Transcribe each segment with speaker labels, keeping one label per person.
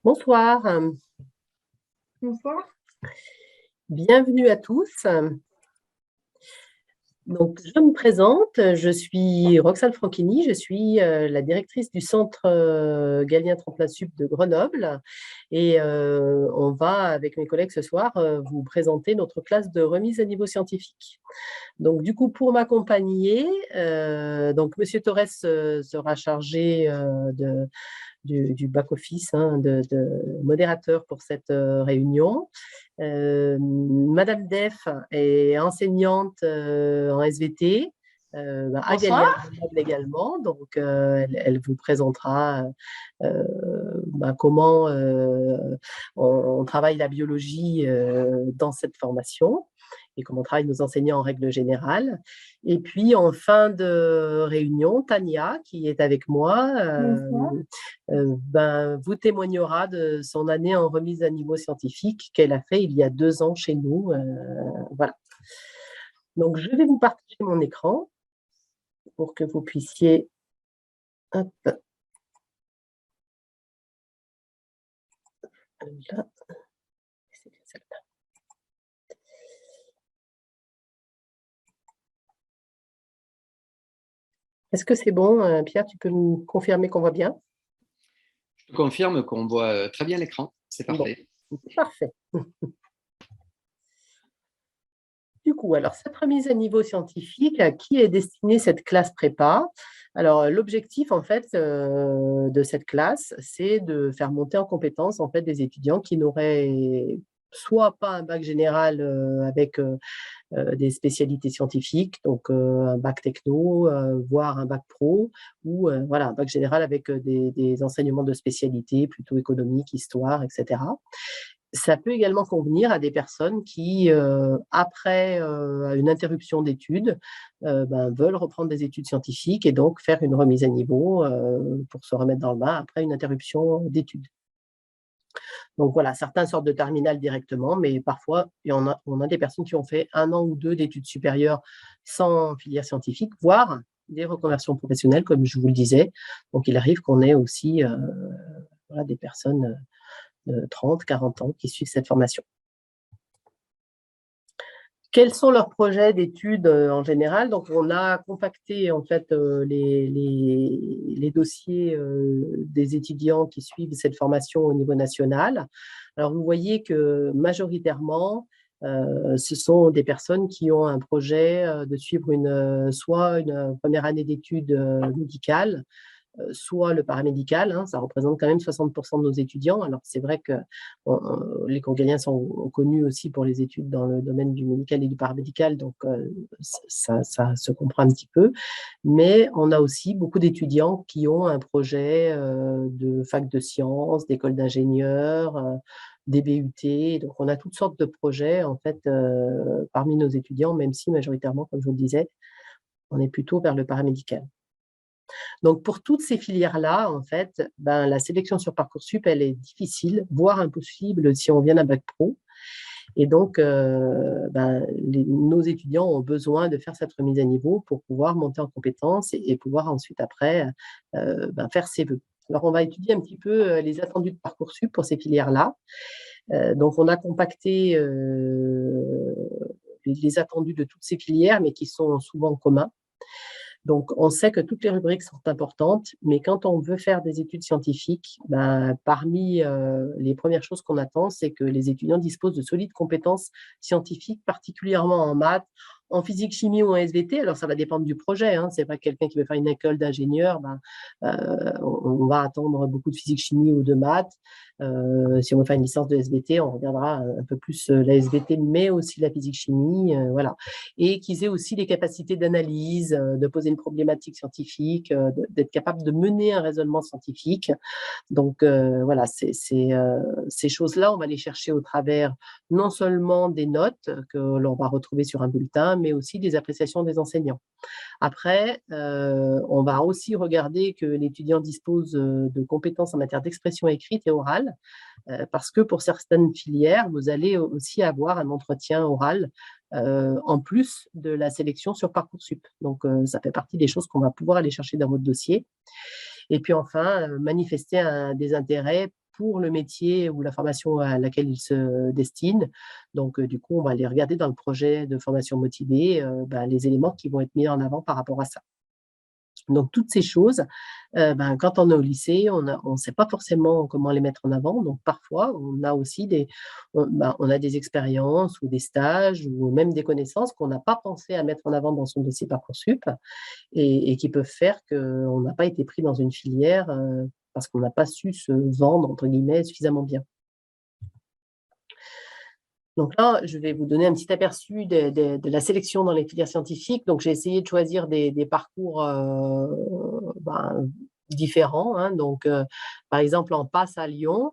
Speaker 1: Bonsoir,
Speaker 2: Bonsoir.
Speaker 1: bienvenue à tous. Donc, je me présente, je suis Roxane Franchini, je suis la directrice du centre Galien Tremplin Sup de Grenoble et on va, avec mes collègues ce soir, vous présenter notre classe de remise à niveau scientifique. Donc, du coup, pour m'accompagner, donc Monsieur Torres sera chargé du back-office, de modérateur pour cette réunion. Madame Def est enseignante en SVT à Galien
Speaker 2: Bonsoir.
Speaker 1: également, donc elle vous présentera comment on travaille la biologie dans cette formation et comment travaillent nos enseignants en règle générale. Et puis, en fin de réunion, Tania, qui est avec moi,
Speaker 2: Bonsoir.
Speaker 1: vous témoignera de son année en remise à niveau scientifique qu'elle a fait il y a 2 ans chez nous. Voilà. Donc, je vais vous partager mon écran pour que vous puissiez... Hop. Là. Est-ce que c'est bon, Pierre, tu peux me confirmer qu'on voit bien?
Speaker 3: Je te confirme qu'on voit très bien l'écran, c'est parfait.
Speaker 1: Bon, parfait. Du coup, alors cette remise à niveau scientifique, à qui est destinée cette classe prépa? Alors, l'objectif en fait de cette classe, c'est de faire monter en compétence en fait des étudiants qui n'auraient soit pas un bac général avec des spécialités scientifiques, donc un bac techno, voire un bac pro, ou voilà, un bac général avec des enseignements de spécialité, plutôt économique, histoire, etc. Ça peut également convenir à des personnes qui, après une interruption d'études, veulent reprendre des études scientifiques et donc faire une remise à niveau pour se remettre dans le bain après une interruption d'études. Donc voilà, certains sortent de terminale directement, mais parfois, on a des personnes qui ont fait 1 an ou 2 d'études supérieures sans filière scientifique, voire des reconversions professionnelles, comme je vous le disais. Donc il arrive qu'on ait aussi des personnes de 30, 40 ans qui suivent cette formation. Quels sont leurs projets d'études en général? Donc, on a compacté en fait les dossiers des étudiants qui suivent cette formation au niveau national. Alors, vous voyez que majoritairement, ce sont des personnes qui ont un projet de suivre soit une première année d'études médicales, soit le paramédical, ça représente quand même 60% de nos étudiants. Alors, c'est vrai que les Congoliens sont connus aussi pour les études dans le domaine du médical et du paramédical, donc ça se comprend un petit peu. Mais on a aussi beaucoup d'étudiants qui ont un projet de fac de sciences, d'école d'ingénieurs, des BUT. Donc, on a toutes sortes de projets, en fait, parmi nos étudiants, même si majoritairement, comme je vous le disais, on est plutôt vers le paramédical. Donc, pour toutes ces filières-là, en fait, la sélection sur Parcoursup, elle est difficile, voire impossible si on vient d'un bac pro. Et donc, nos étudiants ont besoin de faire cette remise à niveau pour pouvoir monter en compétences et pouvoir ensuite, après, faire ses vœux. Alors, on va étudier un petit peu les attendus de Parcoursup pour ces filières-là. Donc, on a compacté les attendus de toutes ces filières, mais qui sont souvent communs. Donc, on sait que toutes les rubriques sont importantes, mais quand on veut faire des études scientifiques, parmi les premières choses qu'on attend, c'est que les étudiants disposent de solides compétences scientifiques, particulièrement en maths, en physique, chimie ou en SVT. Alors, ça va dépendre du projet. C'est pas quelqu'un qui veut faire une école d'ingénieur, on va attendre beaucoup de physique, chimie ou de maths. Si on veut faire une licence de SVT, on regardera un peu plus la SVT, mais aussi la physique, chimie, voilà. Et qu'ils aient aussi les capacités d'analyse, de poser une problématique scientifique, d'être capable de mener un raisonnement scientifique. Donc, voilà, ces choses-là, on va les chercher au travers non seulement des notes que l'on va retrouver sur un bulletin, mais aussi des appréciations des enseignants. Après, on va aussi regarder que l'étudiant dispose de compétences en matière d'expression écrite et orale, parce que pour certaines filières, vous allez aussi avoir un entretien oral en plus de la sélection sur Parcoursup. Donc, ça fait partie des choses qu'on va pouvoir aller chercher dans votre dossier. Et puis enfin, manifester des intérêts pour le métier ou la formation à laquelle ils se destinent. Donc, du coup, on va aller regarder dans le projet de formation motivée les éléments qui vont être mis en avant par rapport à ça. Donc, toutes ces choses, quand on est au lycée, on ne sait pas forcément comment les mettre en avant. Donc, parfois, on a aussi on a des expériences ou des stages ou même des connaissances qu'on n'a pas pensé à mettre en avant dans son dossier Parcoursup et qui peuvent faire qu'on n'a pas été pris dans une filière parce qu'on n'a pas su se vendre, entre guillemets, suffisamment bien. Donc là, je vais vous donner un petit aperçu de la sélection dans les filières scientifiques. Donc, j'ai essayé de choisir des parcours différents, hein. Donc, par exemple, en PASS à Lyon,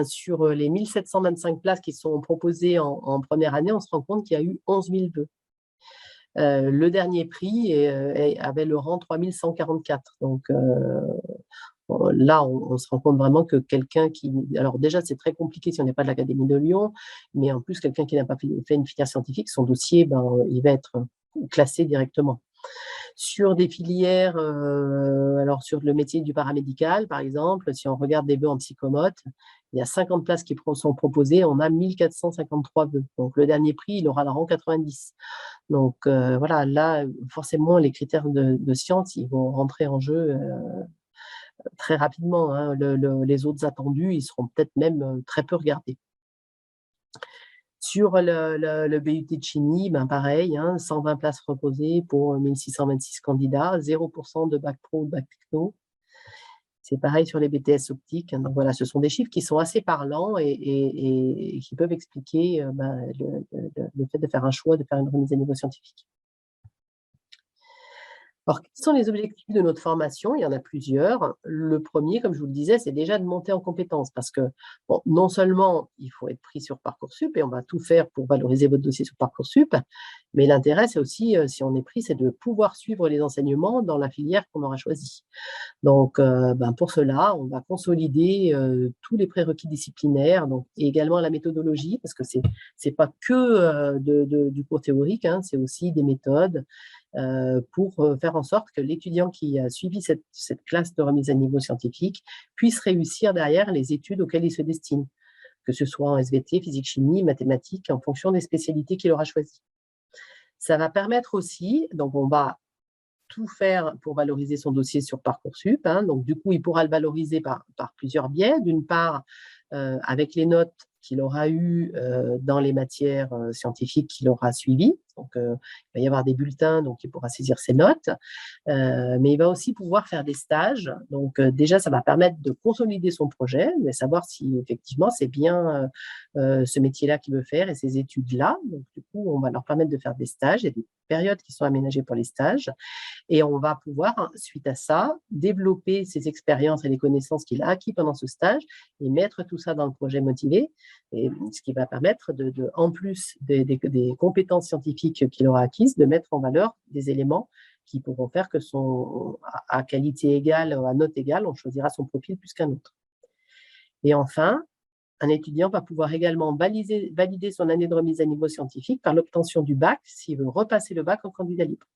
Speaker 1: sur les 1725 places qui sont proposées en première année, on se rend compte qu'il y a eu 11 000 vœux. Le dernier prix avait le rang 3144. Donc, là, on se rend compte vraiment que quelqu'un qui… Alors déjà, c'est très compliqué si on n'est pas de l'Académie de Lyon, mais en plus, quelqu'un qui n'a pas fait une filière scientifique, son dossier, il va être classé directement. Sur des filières, alors sur le métier du paramédical, par exemple, si on regarde des vœux en psychomote, il y a 50 places qui sont proposées, on a 1453 vœux. Donc, le dernier prix, il aura le rang 90. Donc, voilà, là, forcément, les critères de science, ils vont rentrer en jeu très rapidement, hein. Les autres attendus, ils seront peut-être même très peu regardés. Sur le BUT de chimie, pareil, hein, 120 places proposées pour 1626 candidats, 0% de bac pro ou bac techno. C'est pareil sur les BTS optiques. Donc voilà, ce sont des chiffres qui sont assez parlants et qui peuvent expliquer le fait de faire un choix, de faire une remise à niveau scientifique. Alors, quels sont les objectifs de notre formation? Il y en a plusieurs. Le premier, comme je vous le disais, c'est déjà de monter en compétences parce que non seulement il faut être pris sur Parcoursup et on va tout faire pour valoriser votre dossier sur Parcoursup, mais l'intérêt, c'est aussi, si on est pris, c'est de pouvoir suivre les enseignements dans la filière qu'on aura choisie. Donc, pour cela, on va consolider tous les prérequis disciplinaires, donc, et également la méthodologie, parce que c'est pas que du cours théorique, hein, c'est aussi des méthodes pour faire en sorte que l'étudiant qui a suivi cette classe de remise à niveau scientifique puisse réussir derrière les études auxquelles il se destine, que ce soit en SVT, physique-chimie, mathématiques, en fonction des spécialités qu'il aura choisies. Ça va permettre aussi, donc on va tout faire pour valoriser son dossier sur Parcoursup, hein. Donc, du coup, il pourra le valoriser par plusieurs biais. D'une part, avec les notes qu'il aura eues dans les matières scientifiques qu'il aura suivies. Donc, il va y avoir des bulletins, donc il pourra saisir ses notes. Mais il va aussi pouvoir faire des stages. Donc, déjà, ça va permettre de consolider son projet, de savoir si effectivement c'est bien ce métier-là qu'il veut faire et ces études-là. Donc, du coup, on va leur permettre de faire des stages. Il y a des périodes qui sont aménagées pour les stages. Et on va pouvoir, suite à ça, développer ses expériences et les connaissances qu'il a acquis pendant ce stage et mettre tout ça dans le projet motivé, et ce qui va permettre, en plus des compétences scientifiques qu'il aura acquises, de mettre en valeur des éléments qui pourront faire que à qualité égale, à note égale, on choisira son profil plus qu'un autre. Et enfin, un étudiant va pouvoir également valider son année de remise à niveau scientifique par l'obtention du bac s'il veut repasser le bac en candidat libre.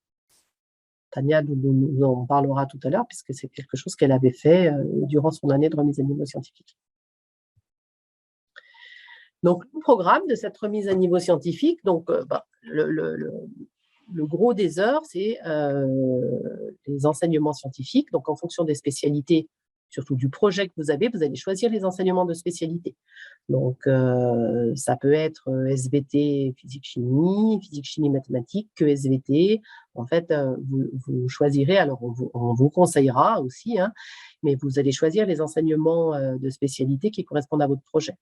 Speaker 1: Tania nous en parlera tout à l'heure, puisque c'est quelque chose qu'elle avait fait durant son année de remise à niveau scientifique. Donc, le programme de cette remise à niveau scientifique, donc, le gros des heures, c'est les enseignements scientifiques. Donc, en fonction des spécialités, surtout du projet que vous allez choisir les enseignements de spécialité. Donc, ça peut être SVT, physique-chimie, mathématiques, que SVT. En fait, vous choisirez, alors on vous conseillera aussi, hein, mais vous allez choisir les enseignements de spécialité qui correspondent à votre projet.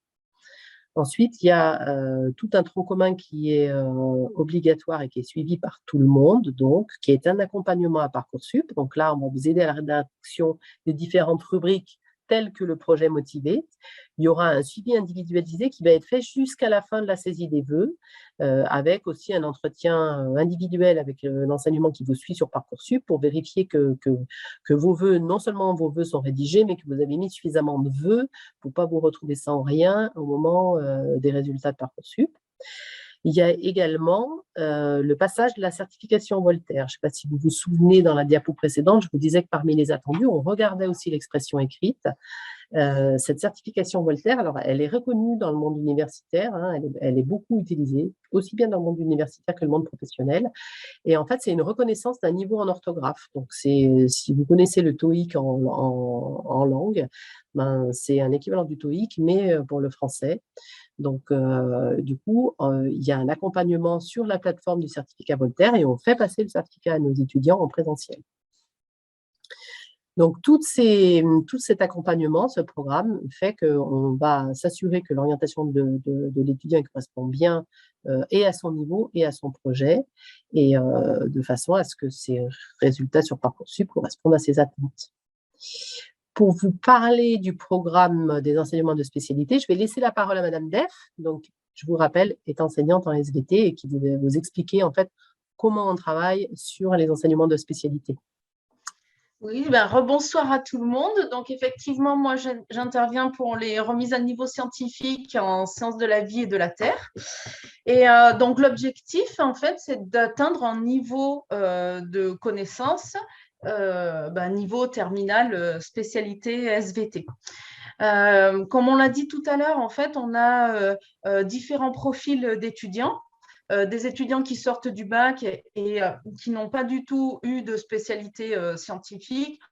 Speaker 1: Ensuite, il y a tout un tronc commun qui est obligatoire et qui est suivi par tout le monde, donc, qui est un accompagnement à Parcoursup. Donc là, on va vous aider à la rédaction des différentes rubriques telles que le projet motivé. Il y aura un suivi individualisé qui va être fait jusqu'à la fin de la saisie des vœux, avec aussi un entretien individuel avec l'enseignement qui vous suit sur Parcoursup pour vérifier que vos vœux, non seulement vos vœux sont rédigés, mais que vous avez mis suffisamment de vœux pour ne pas vous retrouver sans rien au moment des résultats de Parcoursup. Il y a également le passage de la certification Voltaire. Je ne sais pas si vous vous souvenez, dans la diapo précédente, je vous disais que parmi les attendus, on regardait aussi l'expression écrite. Cette certification Voltaire, alors elle est reconnue dans le monde universitaire, hein, elle est beaucoup utilisée, aussi bien dans le monde universitaire que le monde professionnel. Et en fait, c'est une reconnaissance d'un niveau en orthographe. Donc, si vous connaissez le TOEIC en langue, ben, c'est un équivalent du TOEIC, mais pour le français. Donc, du coup, il y a un accompagnement sur la plateforme du certificat Voltaire et on fait passer le certificat à nos étudiants en présentiel. Donc, tout cet accompagnement, ce programme, fait qu'on va s'assurer que l'orientation de l'étudiant correspond bien et à son niveau et à son projet, et de façon à ce que ses résultats sur Parcoursup correspondent à ses attentes. Pour vous parler du programme des enseignements de spécialité, je vais laisser la parole à Madame Def, donc je vous rappelle, est enseignante en SVT et qui va vous expliquer en fait comment on travaille sur les enseignements de spécialité.
Speaker 2: Oui, ben, rebonsoir à tout le monde. Donc, effectivement, moi, j'interviens pour les remises à niveau scientifique en sciences de la vie et de la Terre. Et donc, l'objectif, en fait, c'est d'atteindre un niveau de connaissance, niveau terminal spécialité SVT. Comme on l'a dit tout à l'heure, en fait, on a différents profils d'étudiants. Des étudiants qui sortent du bac et qui n'ont pas du tout eu de spécialité scientifique,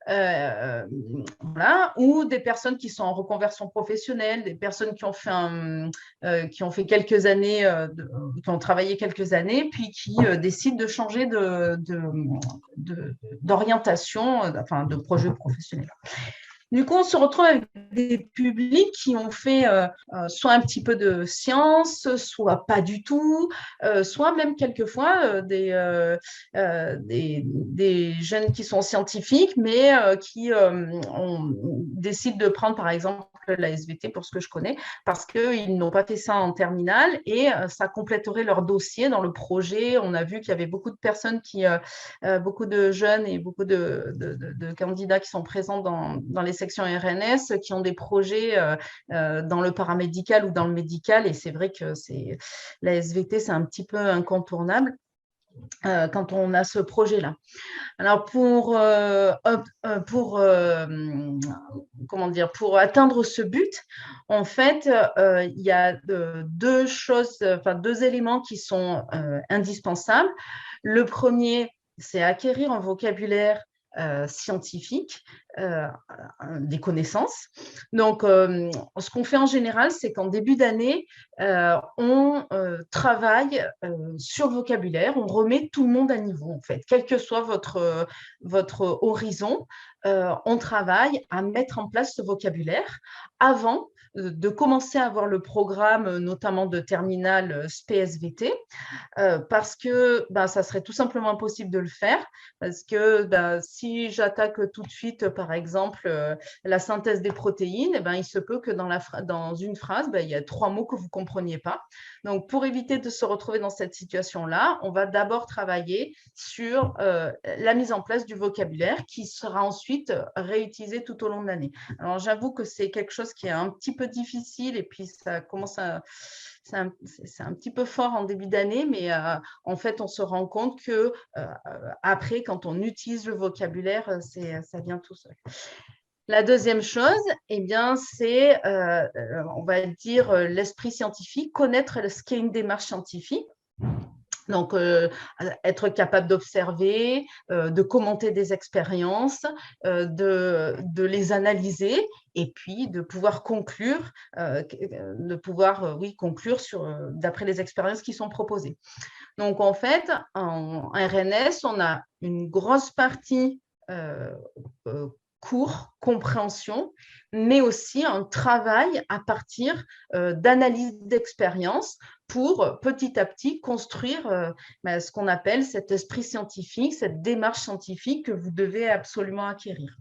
Speaker 2: voilà, ou des personnes qui sont en reconversion professionnelle, des personnes qui ont fait quelques années, qui ont travaillé quelques années, puis qui décident de changer d'orientation, enfin de projet professionnel. Du coup, on se retrouve avec des publics qui ont fait soit un petit peu de sciences, soit pas du tout, soit même quelquefois des jeunes qui sont scientifiques, mais qui décident de prendre, par exemple, la SVT, pour ce que je connais, parce qu'ils n'ont pas fait ça en terminale et ça compléterait leur dossier dans le projet. On a vu qu'il y avait beaucoup de personnes beaucoup de jeunes et beaucoup de candidats qui sont présents dans les sections RNS qui ont des projets dans le paramédical ou dans le médical, et c'est vrai que la SVT, c'est un petit peu incontournable quand on a ce projet-là. Alors, pour atteindre ce but, en fait, il y a deux éléments qui sont indispensables. Le premier, c'est acquérir un vocabulaire scientifique, des connaissances. Donc, ce qu'on fait en général, c'est qu'en début d'année, on travaille sur le vocabulaire, on remet tout le monde à niveau, en fait. Quel que soit votre horizon, on travaille à mettre en place ce vocabulaire avant de commencer à avoir le programme, notamment de terminale SPSVT, parce que ça serait tout simplement impossible de le faire, parce que si j'attaque tout de suite, par exemple, la synthèse des protéines, il se peut que dans une phrase, il y a 3 mots que vous ne compreniez pas. Donc, pour éviter de se retrouver dans cette situation-là, on va d'abord travailler sur la mise en place du vocabulaire qui sera ensuite réutilisé tout au long de l'année. Alors, j'avoue que c'est quelque chose qui est un petit peu difficile et puis ça commence à… C'est un petit peu fort en début d'année, mais en fait, on se rend compte que après, quand on utilise le vocabulaire, ça vient tout seul. La deuxième chose, c'est, on va dire, l'esprit scientifique, connaître ce qu'est une démarche scientifique. Donc, être capable d'observer, de commenter des expériences, de les analyser et puis de pouvoir conclure, conclure d'après les expériences qui sont proposées. Donc, en fait, en RNS, on a une grosse partie cours, compréhension, mais aussi un travail à partir d'analyse d'expérience pour petit à petit construire ce qu'on appelle cet esprit scientifique, cette démarche scientifique que vous devez absolument acquérir.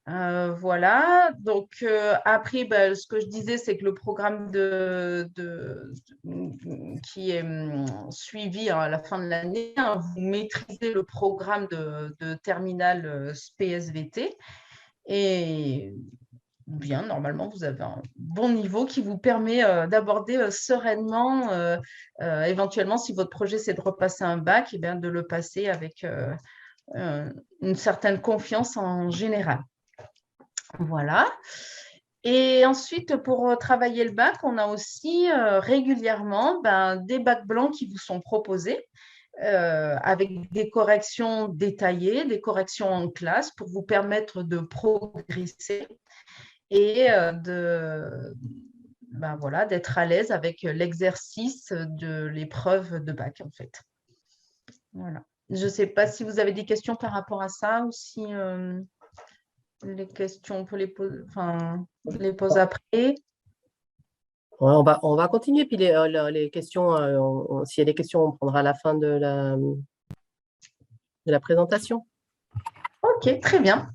Speaker 2: Voilà, donc après, ce que je disais, c'est que le programme qui est suivi à la fin de l'année, vous maîtrisez le programme de terminale PSVT et bien, normalement, vous avez un bon niveau qui vous permet d'aborder sereinement, éventuellement, si votre projet, c'est de repasser un bac, de le passer avec une certaine confiance en général. Voilà. Et ensuite, pour travailler le bac, on a aussi régulièrement des bacs blancs qui vous sont proposés avec des corrections détaillées, des corrections en classe pour vous permettre de progresser et voilà, d'être à l'aise avec l'exercice de l'épreuve de bac, en fait. Voilà. Je ne sais pas si vous avez des questions par rapport à ça ou si les questions, on peut les poser après.
Speaker 1: Ouais, on va continuer, puis les questions, s'il y a des questions, on prendra à la fin de la présentation.
Speaker 2: Ok, très bien.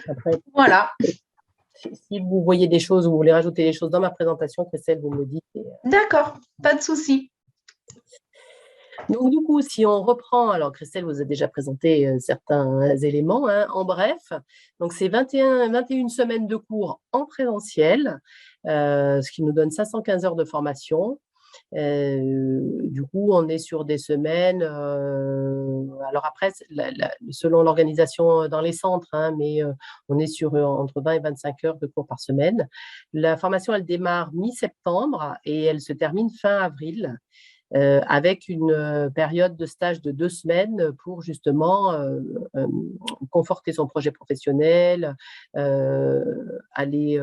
Speaker 1: Après,
Speaker 2: voilà.
Speaker 1: Si vous voyez des choses ou vous voulez rajouter des choses dans ma présentation, Christelle, vous me le dites.
Speaker 2: D'accord, pas de souci.
Speaker 1: Donc, du coup, si on reprend, alors Christelle vous a déjà présenté certains éléments, hein, en bref. Donc, c'est 21 semaines de cours en présentiel, ce qui nous donne 515 heures de formation. Du coup, on est sur des semaines, alors après, selon l'organisation dans les centres, hein, mais on est sur entre 20 et 25 heures de cours par semaine. La formation, elle démarre mi-septembre et elle se termine fin avril. Avec une période de stage de 2 semaines pour justement conforter son projet professionnel, aller.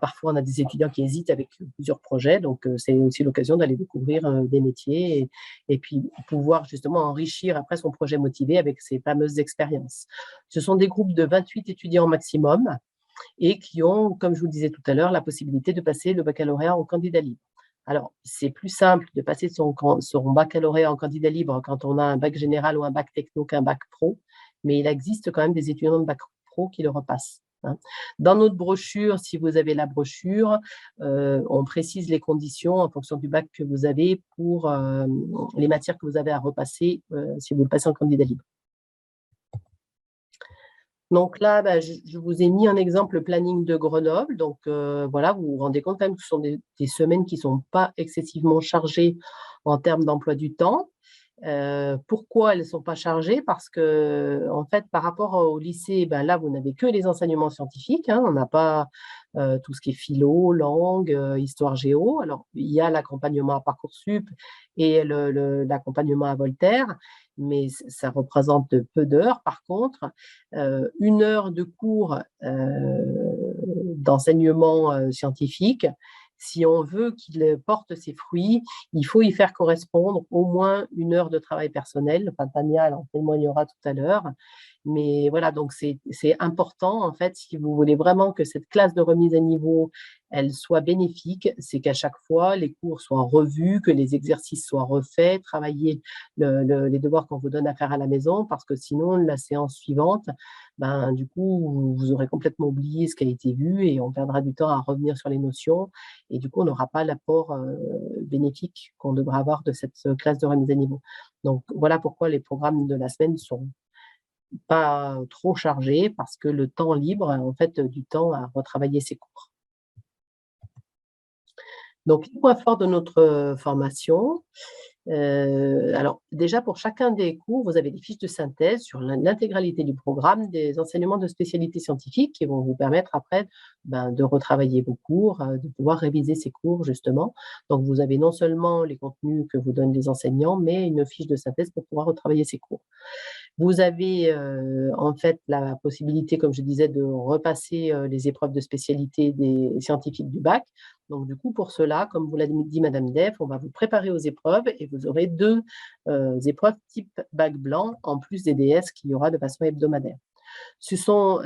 Speaker 1: Parfois, on a des étudiants qui hésitent avec plusieurs projets, donc c'est aussi l'occasion d'aller découvrir des métiers et puis pouvoir justement enrichir après son projet motivé avec ces fameuses expériences. Ce sont des groupes de 28 étudiants maximum et qui ont, comme je vous le disais tout à l'heure, la possibilité de passer le baccalauréat en candidat libre. Alors, c'est plus simple de passer son baccalauréat en candidat libre quand on a un bac général ou un bac techno qu'un bac pro, mais il existe quand même des étudiants de bac pro qui le repassent. Dans notre brochure, si vous avez la brochure, on précise les conditions en fonction du bac que vous avez pour les matières que vous avez à repasser si vous le passez en candidat libre. Donc là, je vous ai mis en exemple le planning de Grenoble. Donc voilà, vous vous rendez compte quand même que ce sont des semaines qui ne sont pas excessivement chargées en termes d'emploi du temps. Pourquoi elles ne sont pas chargées? Parce que, en fait, par rapport au lycée, là, vous n'avez que les enseignements scientifiques. On n'a pas tout ce qui est philo, langue, histoire, géo. Alors, il y a l'accompagnement à Parcoursup et l'accompagnement à Voltaire, mais ça représente peu d'heures. Par contre, 1 heure de cours d'enseignement scientifique, si on veut qu'il porte ses fruits, il faut y faire correspondre au moins 1 heure de travail personnel. Enfin, Tania, elle en témoignera tout à l'heure. Mais voilà, donc c'est important, en fait, si vous voulez vraiment que cette classe de remise à niveau, elle soit bénéfique, c'est qu'à chaque fois, les cours soient revus, que les exercices soient refaits, travailler les devoirs qu'on vous donne à faire à la maison, parce que sinon, la séance suivante, du coup, vous aurez complètement oublié ce qui a été vu et on perdra du temps à revenir sur les notions. Et du coup, on n'aura pas l'apport bénéfique qu'on devrait avoir de cette classe de remise à niveau. Donc, voilà pourquoi les programmes de la semaine ne sont pas trop chargés, parce que le temps libre, en fait, du temps à retravailler ses cours. Donc, les points forts de notre formation. Alors, déjà, pour chacun des cours, vous avez des fiches de synthèse sur l'intégralité du programme, des enseignements de spécialité scientifique qui vont vous permettre après de retravailler vos cours, de pouvoir réviser ces cours, justement. Donc, vous avez non seulement les contenus que vous donnent les enseignants, mais une fiche de synthèse pour pouvoir retravailler ces cours. Vous avez en fait la possibilité, comme je disais, de repasser les épreuves de spécialité des scientifiques du bac. Donc, du coup, pour cela, comme vous l'a dit Madame Def, on va vous préparer aux épreuves et vous aurez 2 épreuves type bac blanc, en plus des DS qu'il y aura de façon hebdomadaire. Ce sont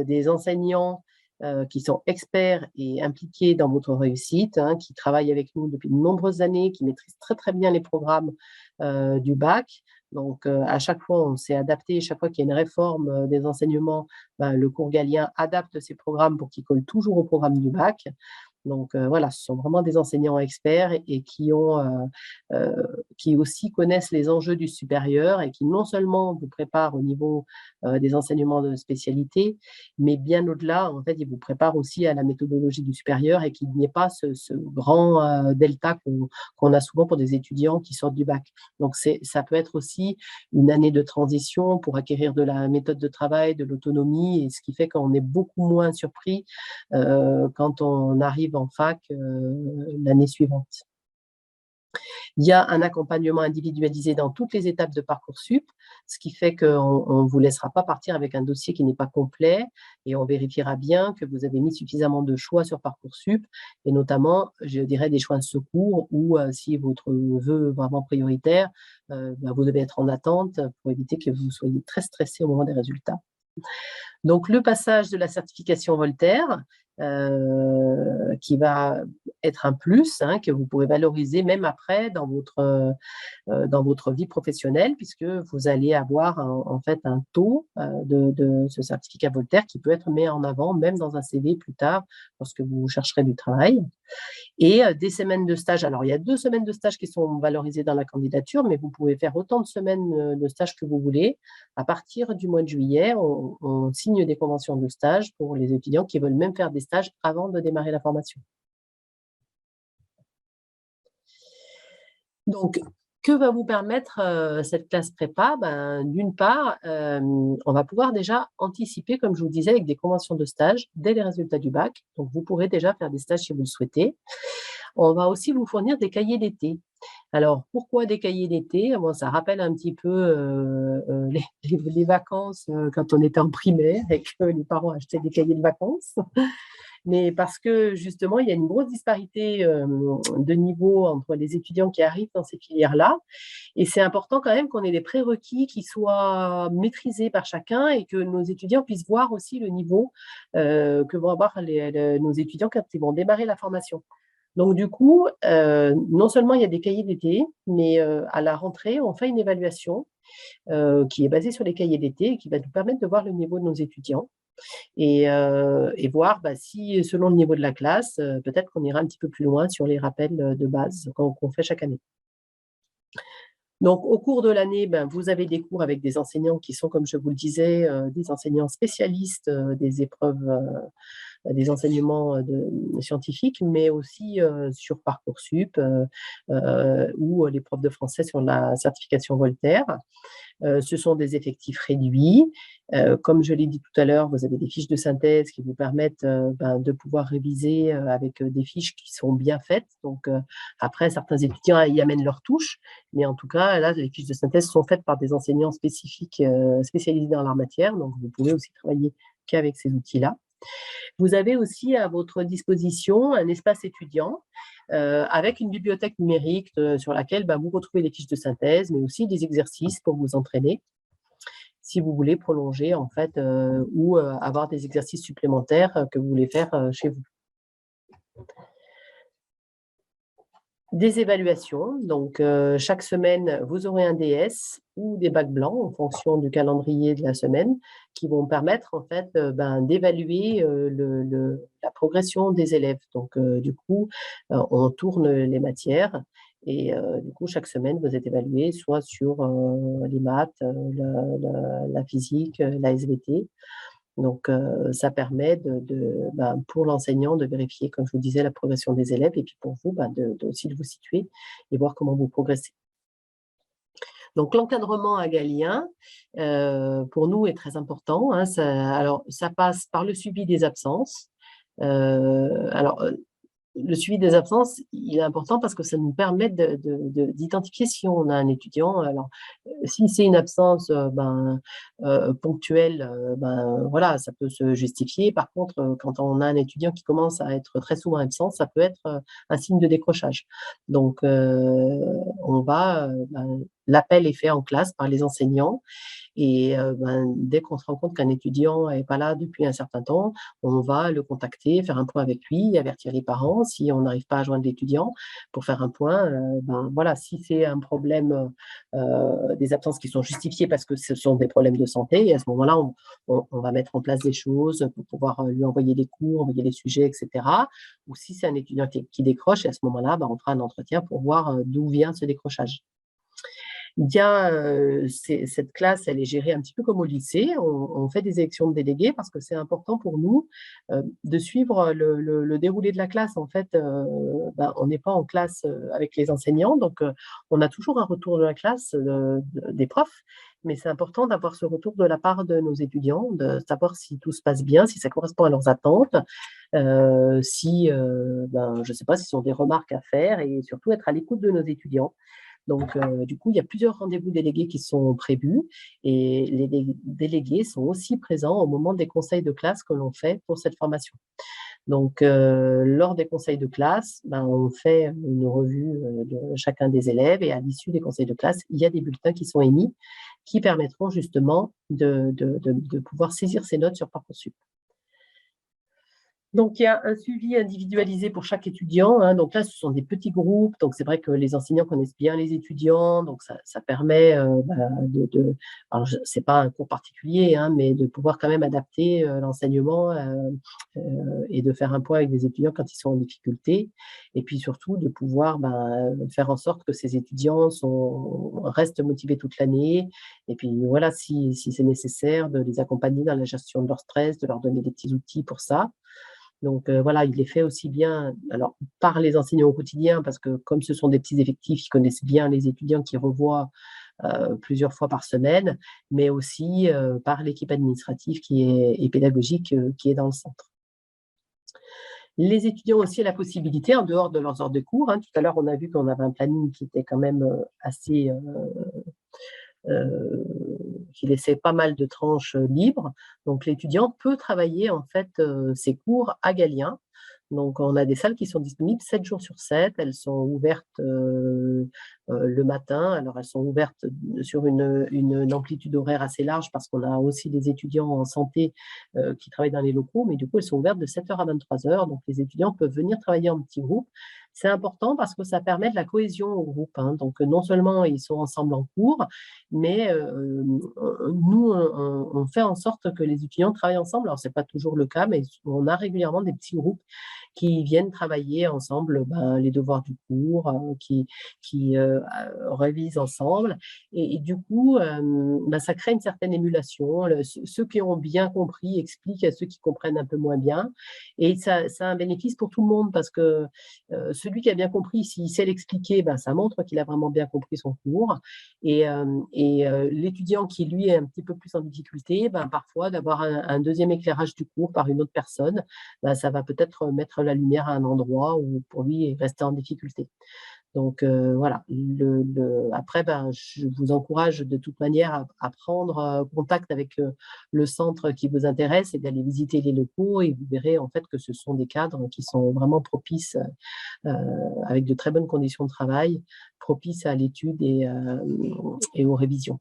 Speaker 1: des enseignants qui sont experts et impliqués dans votre réussite, qui travaillent avec nous depuis de nombreuses années, qui maîtrisent très très bien les programmes du bac. Donc, à chaque fois, on s'est adapté. Chaque fois qu'il y a une réforme des enseignements, le cours Galien adapte ses programmes pour qu'ils collent toujours au programme du bac. Donc voilà, ce sont vraiment des enseignants experts et qui aussi connaissent les enjeux du supérieur et qui non seulement vous préparent au niveau des enseignements de spécialité, mais bien au-delà, en fait, ils vous préparent aussi à la méthodologie du supérieur et qu'il n'y ait pas ce grand delta qu'on a souvent pour des étudiants qui sortent du bac. Donc ça peut être aussi une année de transition pour acquérir de la méthode de travail, de l'autonomie, et ce qui fait qu'on est beaucoup moins surpris quand on arrive en fac l'année suivante. Il y a un accompagnement individualisé dans toutes les étapes de Parcoursup, ce qui fait qu'on ne vous laissera pas partir avec un dossier qui n'est pas complet et on vérifiera bien que vous avez mis suffisamment de choix sur Parcoursup et notamment, je dirais, des choix de secours ou si votre vœu est vraiment prioritaire, vous devez être en attente pour éviter que vous soyez très stressé au moment des résultats. Donc, le passage de la certification Voltaire, qui va être un plus, que vous pourrez valoriser même après dans votre vie professionnelle, puisque vous allez avoir en fait un taux de ce certificat Voltaire qui peut être mis en avant même dans un CV plus tard lorsque vous chercherez du travail. Et des semaines de stage. Alors, il y a 2 semaines de stage qui sont valorisées dans la candidature, mais vous pouvez faire autant de semaines de stage que vous voulez. À partir du mois de juillet, on signe des conventions de stage pour les étudiants qui veulent même faire des stages avant de démarrer la formation. Donc, que va vous permettre cette classe prépa? D'une part, on va pouvoir déjà anticiper, comme je vous disais, avec des conventions de stage dès les résultats du bac. Donc, vous pourrez déjà faire des stages si vous le souhaitez. On va aussi vous fournir des cahiers d'été. Alors, pourquoi des cahiers d'été? Ça rappelle un petit peu les vacances quand on était en primaire et que les parents achetaient des cahiers de vacances. Mais parce que justement, il y a une grosse disparité de niveau entre les étudiants qui arrivent dans ces filières-là. Et c'est important quand même qu'on ait des prérequis qui soient maîtrisés par chacun et que nos étudiants puissent voir aussi le niveau que vont avoir nos étudiants quand ils vont démarrer la formation. Donc, du coup, non seulement il y a des cahiers d'été, mais à la rentrée, on fait une évaluation qui est basée sur les cahiers d'été et qui va nous permettre de voir le niveau de nos étudiants et voir si, selon le niveau de la classe, peut-être qu'on ira un petit peu plus loin sur les rappels de base qu'on fait chaque année. Donc, au cours de l'année, vous avez des cours avec des enseignants qui sont, comme je vous le disais, des enseignants spécialistes des épreuves, des enseignements scientifiques, mais aussi sur Parcoursup ou les profs de français sur la certification Voltaire. Ce sont des effectifs réduits. Comme je l'ai dit tout à l'heure, vous avez des fiches de synthèse qui vous permettent de pouvoir réviser avec des fiches qui sont bien faites. Donc, après, certains étudiants y amènent leur touche, mais en tout cas, là, les fiches de synthèse sont faites par des enseignants spécifiques, spécialisés dans leur matière. Donc, vous pouvez aussi travailler qu'avec ces outils-là. Vous avez aussi à votre disposition un espace étudiant avec une bibliothèque numérique sur laquelle vous retrouvez les fiches de synthèse, mais aussi des exercices pour vous entraîner si vous voulez prolonger en fait ou avoir des exercices supplémentaires que vous voulez faire chez vous. Des évaluations, donc chaque semaine, vous aurez un DS ou des bacs blancs en fonction du calendrier de la semaine qui vont permettre en fait d'évaluer la progression des élèves. Donc du coup, on tourne les matières et du coup, chaque semaine, vous êtes évalué soit sur les maths, la physique, la SVT. Donc, ça permet pour l'enseignant de vérifier, comme je vous disais, la progression des élèves et puis pour vous, aussi de vous situer et voir comment vous progressez. Donc, l'encadrement hagalien, pour nous, est très important. Alors, ça passe par le suivi des absences. Le suivi des absences, il est important parce que ça nous permet d'identifier si on a un étudiant. Alors, si c'est une absence ponctuelle, voilà, ça peut se justifier. Par contre, quand on a un étudiant qui commence à être très souvent absent, ça peut être un signe de décrochage. Donc, on va l'appel est fait en classe par les enseignants. Et dès qu'on se rend compte qu'un étudiant n'est pas là depuis un certain temps, on va le contacter, faire un point avec lui, avertir les parents si on n'arrive pas à joindre l'étudiant pour faire un point. Voilà, si c'est un problème, des absences qui sont justifiées parce que ce sont des problèmes de santé, et à ce moment-là, on va mettre en place des choses pour pouvoir lui envoyer des cours, envoyer les sujets, etc. Ou si c'est un étudiant qui décroche, et à ce moment-là, on fera un entretien pour voir d'où vient ce décrochage. Il y a, cette classe, elle est gérée un petit peu comme au lycée. On fait des élections de délégués parce que c'est important pour nous de suivre le déroulé de la classe. En fait, on n'est pas en classe avec les enseignants, donc on a toujours un retour de la classe des profs, mais c'est important d'avoir ce retour de la part de nos étudiants, de savoir si tout se passe bien, si ça correspond à leurs attentes, si, je ne sais pas, s'ils ont des remarques à faire, et surtout être à l'écoute de nos étudiants. Donc, du coup, il y a plusieurs rendez-vous délégués qui sont prévus, et les délégués sont aussi présents au moment des conseils de classe que l'on fait pour cette formation. Donc, lors des conseils de classe, on fait une revue de chacun des élèves, et à l'issue des conseils de classe, il y a des bulletins qui sont émis qui permettront justement de pouvoir saisir ces notes sur Parcoursup. Donc, il y a un suivi individualisé pour chaque étudiant, hein. Donc là, ce sont des petits groupes. Donc, c'est vrai que les enseignants connaissent bien les étudiants. Donc, ça permet alors, ce n'est pas un cours particulier, hein, mais de pouvoir quand même adapter l'enseignement et de faire un point avec des étudiants quand ils sont en difficulté. Et puis surtout, de pouvoir faire en sorte que ces étudiants restent motivés toute l'année. Et puis voilà, si c'est nécessaire, de les accompagner dans la gestion de leur stress, de leur donner des petits outils pour ça. Donc voilà, il est fait aussi bien par les enseignants au quotidien, parce que comme ce sont des petits effectifs, ils connaissent bien les étudiants qui revoient plusieurs fois par semaine, mais aussi par l'équipe administrative et pédagogique qui est dans le centre. Les étudiants aussi ont la possibilité, en dehors de leurs heures de cours, hein, tout à l'heure on a vu qu'on avait un planning qui était quand même assez... qui laissait pas mal de tranches libres. Donc, l'étudiant peut travailler en fait ses cours à Galien. Donc, on a des salles qui sont disponibles 7 jours sur 7. Elles sont ouvertes le matin. Alors, elles sont ouvertes sur une amplitude horaire assez large, parce qu'on a aussi des étudiants en santé qui travaillent dans les locaux, mais du coup, elles sont ouvertes de 7h à 23h. Donc, les étudiants peuvent venir travailler en petits groupes. C'est important parce que ça permet de la cohésion au groupe, hein. Donc, non seulement ils sont ensemble en cours, mais nous, on fait en sorte que les étudiants travaillent ensemble. Alors, ce n'est pas toujours le cas, mais on a régulièrement des petits groupes qui viennent travailler ensemble les devoirs du cours, qui révisent ensemble. Et du coup, ça crée une certaine émulation. Ceux qui ont bien compris expliquent à ceux qui comprennent un peu moins bien. Et ça a un bénéfice pour tout le monde, parce que celui qui a bien compris, s'il sait l'expliquer, ça montre qu'il a vraiment bien compris son cours. Et l'étudiant qui, lui, est un petit peu plus en difficulté, parfois, d'avoir un deuxième éclairage du cours par une autre personne, ça va peut-être mettre la lumière à un endroit où, pour lui, il reste en difficulté. Donc, voilà. Après, je vous encourage de toute manière à prendre contact avec le centre qui vous intéresse, et d'aller visiter les locaux, et vous verrez en fait que ce sont des cadres qui sont vraiment propices, avec de très bonnes conditions de travail, propices à l'étude et aux révisions.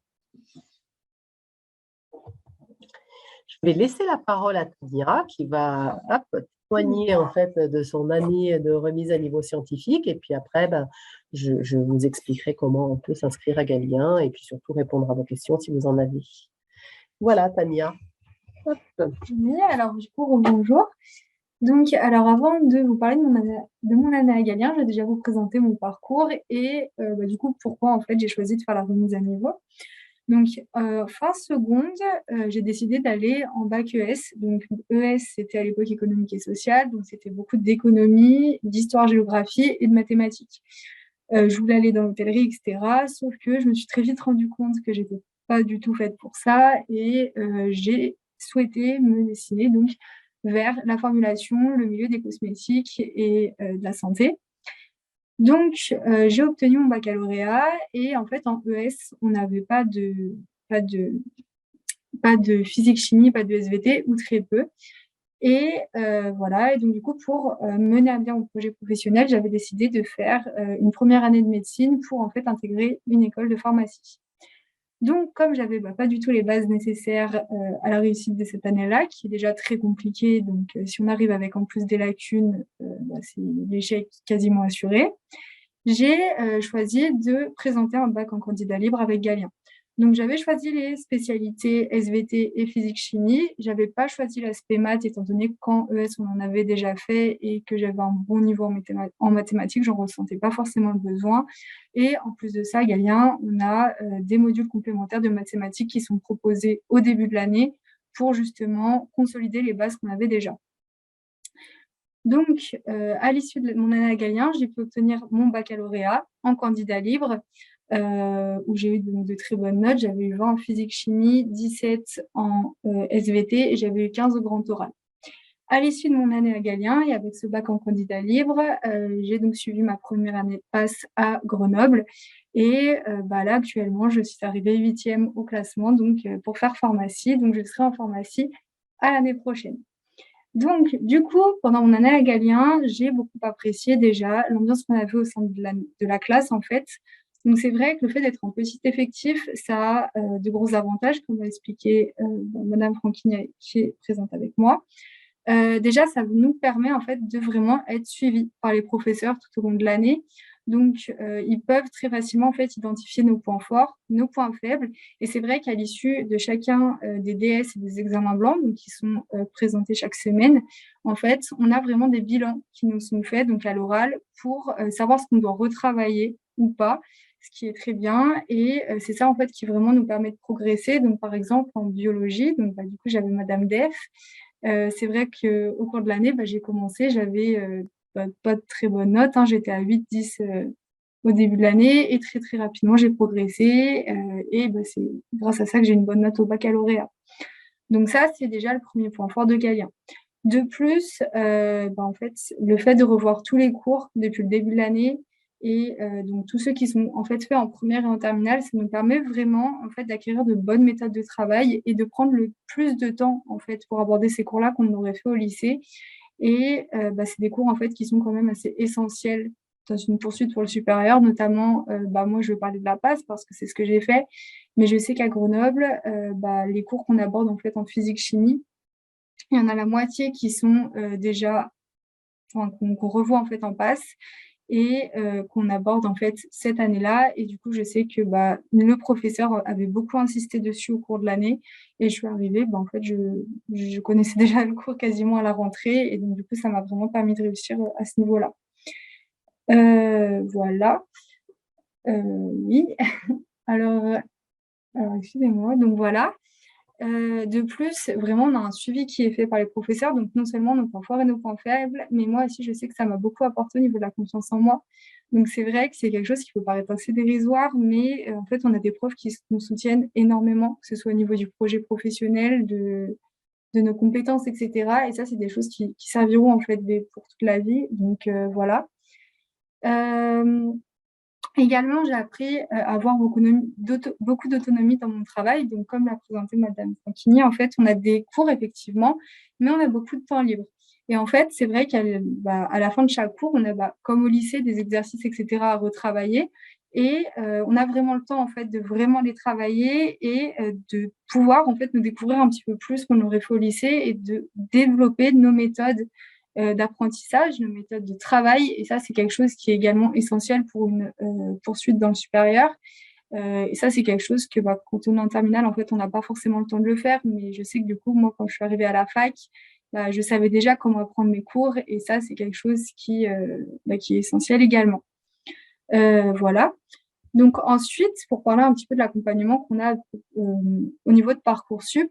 Speaker 1: Je vais laisser la parole à Tania, qui va témoigner en fait de son année de remise à niveau scientifique, et puis après, je vous expliquerai comment on peut s'inscrire à Galien, et puis surtout répondre à vos questions si vous en avez. Voilà, Tania.
Speaker 4: Oui, alors du coup, bonjour. Donc, alors avant de vous parler de mon année à Galien, je vais déjà vous présenter mon parcours et du coup, pourquoi en fait j'ai choisi de faire la remise à niveau. Donc, fin seconde, j'ai décidé d'aller en bac ES. Donc, ES, c'était à l'époque économique et sociale, donc c'était beaucoup d'économie, d'histoire-géographie et de mathématiques. Je voulais aller dans l'hôtellerie, etc. Sauf que je me suis très vite rendu compte que j'étais pas du tout faite pour ça, et j'ai souhaité me destiner donc vers la formulation, le milieu des cosmétiques et de la santé. Donc, j'ai obtenu mon baccalauréat, et en fait, en ES, on n'avait pas de physique-chimie, pas de SVT, ou très peu. Et voilà, et donc du coup, pour mener à bien mon projet professionnel, j'avais décidé de faire une première année de médecine pour en fait intégrer une école de pharmacie. Donc, comme j'avais pas du tout les bases nécessaires à la réussite de cette année-là, qui est déjà très compliquée, donc si on arrive avec en plus des lacunes, c'est l'échec quasiment assuré, j'ai choisi de présenter un bac en candidat libre avec Galien. Donc, j'avais choisi les spécialités SVT et physique-chimie. Je n'avais pas choisi l'aspect maths, étant donné qu'en ES, on en avait déjà fait et que j'avais un bon niveau en mathématiques, je n'en ressentais pas forcément le besoin. Et en plus de ça, Galien, on a des modules complémentaires de mathématiques qui sont proposés au début de l'année pour justement consolider les bases qu'on avait déjà. Donc, à l'issue de mon année à Galien, j'ai pu obtenir mon baccalauréat en candidat libre, où j'ai eu de très bonnes notes. J'avais eu 20 en physique-chimie, 17 en SVT et j'avais eu 15 au grand oral. À l'issue de mon année à Galien et avec ce bac en candidat libre, j'ai donc suivi ma première année de passe à Grenoble. Et là, actuellement, je suis arrivée 8e au classement donc, pour faire pharmacie. Donc, je serai en pharmacie à l'année prochaine. Donc, du coup, pendant mon année à Galien, j'ai beaucoup apprécié déjà l'ambiance qu'on avait au sein de la classe, en fait. Donc, c'est vrai que le fait d'être en petit effectif, ça a de gros avantages, comme l'a expliqué Madame Franquini, qui est présente avec moi. Déjà, ça nous permet en fait de vraiment être suivis par les professeurs tout au long de l'année. Donc, ils peuvent très facilement en fait identifier nos points forts, nos points faibles. Et c'est vrai qu'à l'issue de chacun des DS et des examens blancs, donc qui sont présentés chaque semaine, en fait, on a vraiment des bilans qui nous sont faits donc à l'oral pour savoir ce qu'on doit retravailler ou pas, ce qui est très bien. Et c'est ça en fait qui vraiment nous permet de progresser. Donc, par exemple, en biologie, donc du coup, j'avais Madame Def. C'est vrai qu'au cours de l'année, j'ai commencé, j'avais pas de très bonnes notes, hein, j'étais à 8-10 au début de l'année et très très rapidement j'ai progressé et c'est grâce à ça que j'ai une bonne note au baccalauréat. Donc ça, c'est déjà le premier point fort de Galien. De plus, en fait, le fait de revoir tous les cours depuis le début de l'année et donc tous ceux qui sont en fait faits en première et en terminale, ça nous permet vraiment en fait d'acquérir de bonnes méthodes de travail et de prendre le plus de temps en fait pour aborder ces cours-là qu'on aurait fait au lycée. Et c'est des cours en fait qui sont quand même assez essentiels dans une poursuite pour le supérieur, notamment, moi je vais parler de la passe parce que c'est ce que j'ai fait, mais je sais qu'à Grenoble, les cours qu'on aborde en fait en physique-chimie, il y en a la moitié qui sont déjà, qu'on revoit en fait en passe et qu'on aborde en fait cette année-là. Et du coup, je sais que le professeur avait beaucoup insisté dessus au cours de l'année. Et je suis arrivée, en fait, je connaissais déjà le cours quasiment à la rentrée. Et donc, du coup, ça m'a vraiment permis de réussir à ce niveau-là. Voilà. Oui. Alors, excusez-moi. Donc, voilà. De plus, vraiment, on a un suivi qui est fait par les professeurs, donc non seulement nos points forts et nos points faibles, mais moi aussi, je sais que ça m'a beaucoup apporté au niveau de la confiance en moi. Donc, c'est vrai que c'est quelque chose qui peut paraître assez dérisoire, mais en fait, on a des profs qui nous soutiennent énormément, que ce soit au niveau du projet professionnel, de nos compétences, etc. Et ça, c'est des choses qui serviront en fait pour toute la vie. Donc, voilà. Également, j'ai appris à avoir beaucoup d'autonomie dans mon travail. Donc, comme l'a présenté Madame Franquini, en fait, on a des cours, effectivement, mais on a beaucoup de temps libre. Et en fait, c'est vrai qu'à la fin de chaque cours, on a, comme au lycée, des exercices, etc., à retravailler. Et on a vraiment le temps, en fait, de vraiment les travailler et de pouvoir, en fait, nous découvrir un petit peu plus qu'on aurait fait au lycée et de développer nos méthodes d'apprentissage, nos méthodes de travail. Et ça, c'est quelque chose qui est également essentiel pour une poursuite dans le supérieur. Et ça, c'est quelque chose que quand on est en terminale, en fait, on n'a pas forcément le temps de le faire. Mais je sais que du coup, moi, quand je suis arrivée à la fac, je savais déjà comment apprendre mes cours. Et ça, c'est quelque chose qui est essentiel également. Voilà. Donc ensuite, pour parler un petit peu de l'accompagnement qu'on a au niveau de Parcoursup,